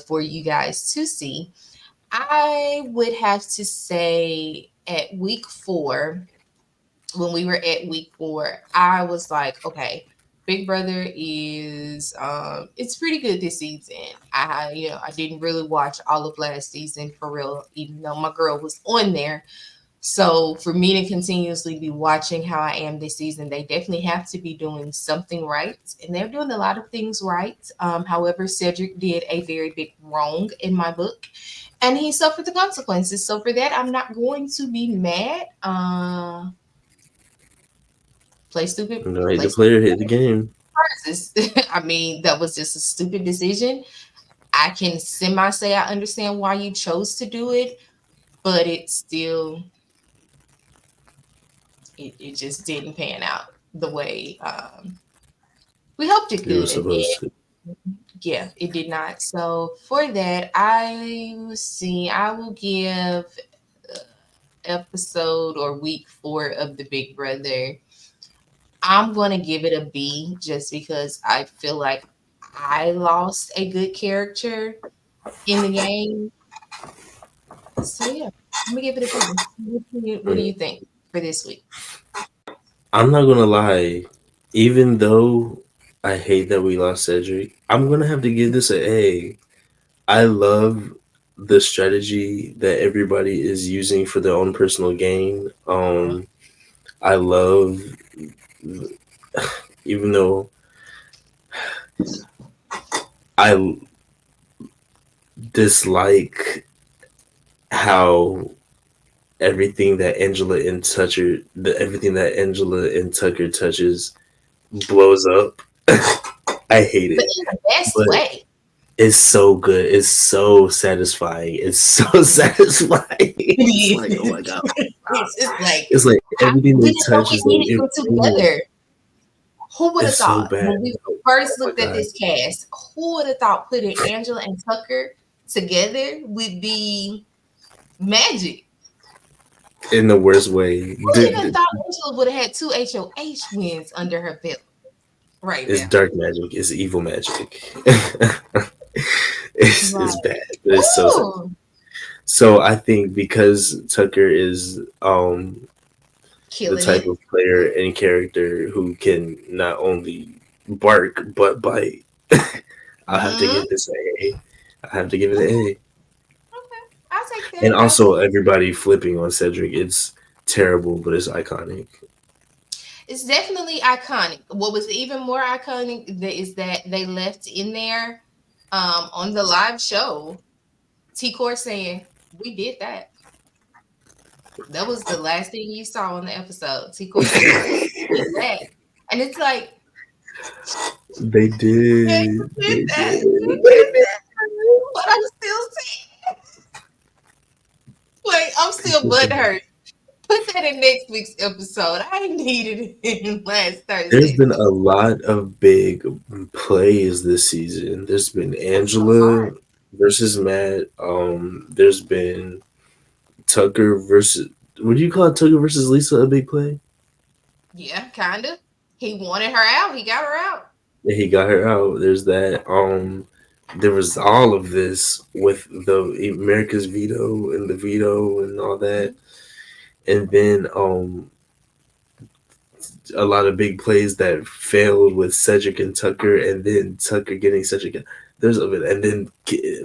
[SPEAKER 2] for you guys to see. I would have to say at week 4, when we were at week 4, I was like, okay, Big Brother is it's pretty good this season. I didn't really watch all of last season for real, even though my girl was on there. So for me to continuously be watching how I am this season, they definitely have to be doing something right, and they're doing a lot of things right. However, Cedric did a very big wrong in my book, and he suffered the consequences. So for that, I'm not going to be mad. Play stupid,
[SPEAKER 1] You know, hate
[SPEAKER 2] play
[SPEAKER 1] the player,
[SPEAKER 2] stupid
[SPEAKER 1] hate the game.
[SPEAKER 2] prizes. I mean, that was just a stupid decision. I can semi say I understand why you chose to do it, but it still it just didn't pan out the way we hoped it
[SPEAKER 1] It
[SPEAKER 2] could,
[SPEAKER 1] was
[SPEAKER 2] and
[SPEAKER 1] supposed to.
[SPEAKER 2] yeah, it did not. So for that, I will see. I will give episode or week 4 of the Big Brother. I'm gonna give it a B just because I feel like I lost a good character in the game. So yeah, I'm gonna give it a B. What do you
[SPEAKER 1] Mm.
[SPEAKER 2] think for this week?
[SPEAKER 1] I'm not gonna lie. Even though I hate that we lost Cedric, I'm gonna have to give this a A. I love the strategy that everybody is using for their own personal gain. I love, even though I dislike how everything that Angela and Tucker touches blows up. I hate
[SPEAKER 2] But
[SPEAKER 1] it,
[SPEAKER 2] in the best
[SPEAKER 1] but
[SPEAKER 2] way.
[SPEAKER 1] it's so good. It's so satisfying. It's so satisfying. It's like, oh my god,
[SPEAKER 2] It's like
[SPEAKER 1] it's like
[SPEAKER 2] how
[SPEAKER 1] everything they
[SPEAKER 2] we didn't know
[SPEAKER 1] touch
[SPEAKER 2] we
[SPEAKER 1] is like
[SPEAKER 2] needed
[SPEAKER 1] it.
[SPEAKER 2] them
[SPEAKER 1] Ooh,
[SPEAKER 2] together. Who would have
[SPEAKER 1] it's so
[SPEAKER 2] thought
[SPEAKER 1] bad.
[SPEAKER 2] when we
[SPEAKER 1] Oh, oh
[SPEAKER 2] first
[SPEAKER 1] my
[SPEAKER 2] looked at
[SPEAKER 1] god,
[SPEAKER 2] this cast? Who would have thought putting Angela and Tucker together would be magic?
[SPEAKER 1] in the worst way.
[SPEAKER 2] Who even thought Angela would have had 2 HOH wins under her belt right
[SPEAKER 1] It's
[SPEAKER 2] now?
[SPEAKER 1] dark magic. It's evil magic. It's
[SPEAKER 2] Like,
[SPEAKER 1] bad, but it's so sad.
[SPEAKER 2] ooh,
[SPEAKER 1] So I think because Tucker is the
[SPEAKER 2] killing
[SPEAKER 1] type
[SPEAKER 2] it.
[SPEAKER 1] of player and character who can not only bark but bite, I'll have to
[SPEAKER 2] Mm,
[SPEAKER 1] give this an A. I have to give it an A.
[SPEAKER 2] okay, I'll take that.
[SPEAKER 1] And
[SPEAKER 2] I'll take.
[SPEAKER 1] also everybody flipping on Cedric. It's terrible, but it's iconic.
[SPEAKER 2] It's definitely iconic. What was even more iconic is that they left in there on the live show T Core saying, "We did that." That was the last thing you saw on the episode. T Core saying, "We did that," and it's like,
[SPEAKER 1] They
[SPEAKER 2] "Yeah, you
[SPEAKER 1] did.
[SPEAKER 2] did
[SPEAKER 1] They
[SPEAKER 2] that. You did
[SPEAKER 1] did.
[SPEAKER 2] that," but I'm still saying, like, I'm still butthurt. Put that in next week's episode. I needed it in last
[SPEAKER 1] There's
[SPEAKER 2] Thursday.
[SPEAKER 1] been a lot of big plays this season. There's been
[SPEAKER 2] It's so
[SPEAKER 1] Angela
[SPEAKER 2] hard.
[SPEAKER 1] versus Matt. There's been Tucker versus. Would you call Tucker versus Lisa a big play?
[SPEAKER 2] Yeah, kind of. He wanted her out. He got her out.
[SPEAKER 1] And he got her out. There's that. There was all of this with the America's veto and the veto and all that, and then a lot of big plays that failed with Cedric and Tucker, and then Tucker getting Cedric. There's a bit, and then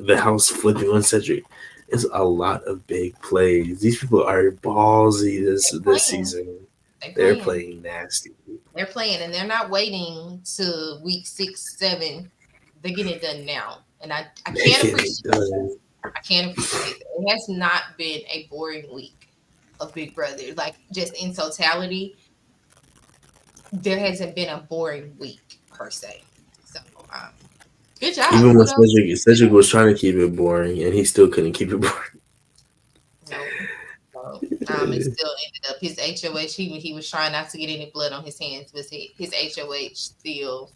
[SPEAKER 1] the house flipping on Cedric. It's a lot of big plays. These people are ballsy this
[SPEAKER 2] Playing.
[SPEAKER 1] season.
[SPEAKER 2] They
[SPEAKER 1] They're
[SPEAKER 2] playing.
[SPEAKER 1] playing nasty.
[SPEAKER 2] They're playing, and they're not waiting to week 6, 7. They're getting it done now, and I
[SPEAKER 1] They
[SPEAKER 2] can't
[SPEAKER 1] get it
[SPEAKER 2] appreciate that.
[SPEAKER 1] done.
[SPEAKER 2] I can't appreciate that. It has not been a boring week of Big Brother. Like just in totality, there hasn't been a boring week per se. Good job.
[SPEAKER 1] Even when
[SPEAKER 2] Kudos.
[SPEAKER 1] Cedric was trying to keep it boring, and he still couldn't keep it
[SPEAKER 2] No. No. It
[SPEAKER 1] boring.
[SPEAKER 2] still ended up his HOH. He was trying not to get any blood on his hands, but his HOH still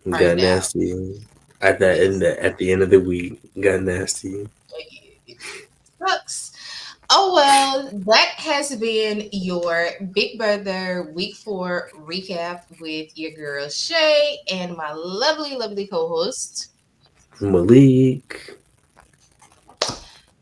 [SPEAKER 1] Got
[SPEAKER 2] turned out.
[SPEAKER 1] nasty at that
[SPEAKER 2] Yes.
[SPEAKER 1] end. At the end of the week, got nasty.
[SPEAKER 2] It sucks. Oh well, that has been your Big Brother Week 4 recap with your girl Shay and my lovely, lovely co-host.
[SPEAKER 1] Malik.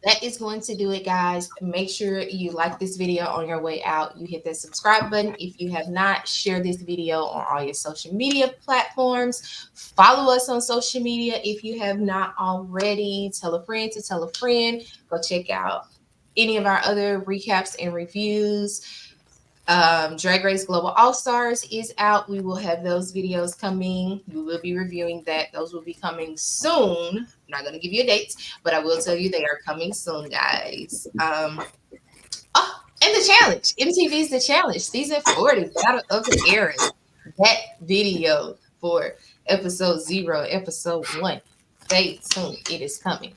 [SPEAKER 2] That is going to do it, guys. Make sure you like this video on your way out. You hit that subscribe button. If you have not, share this video on all your social media platforms. Follow us on social media if you have not already. Tell a friend to tell a friend. Go check out any of our other recaps and reviews. Drag Race Global All Stars is out. We will have those videos coming. We will be reviewing that. Those will be coming soon. I'm not going to give you a date, but I will tell you they are coming soon, guys. Oh, and the challenge. MTV's The Challenge, season 40, Battle of the Eras. That video for episode 0, episode 1. Stay tuned. It is coming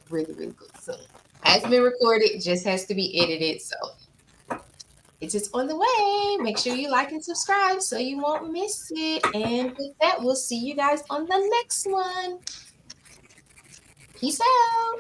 [SPEAKER 2] really, really good soon. Has been recorded, just has to be edited. So it's just on the way. Make sure you like and subscribe so you won't miss it. And with that, we'll see you guys on the next one. Peace out.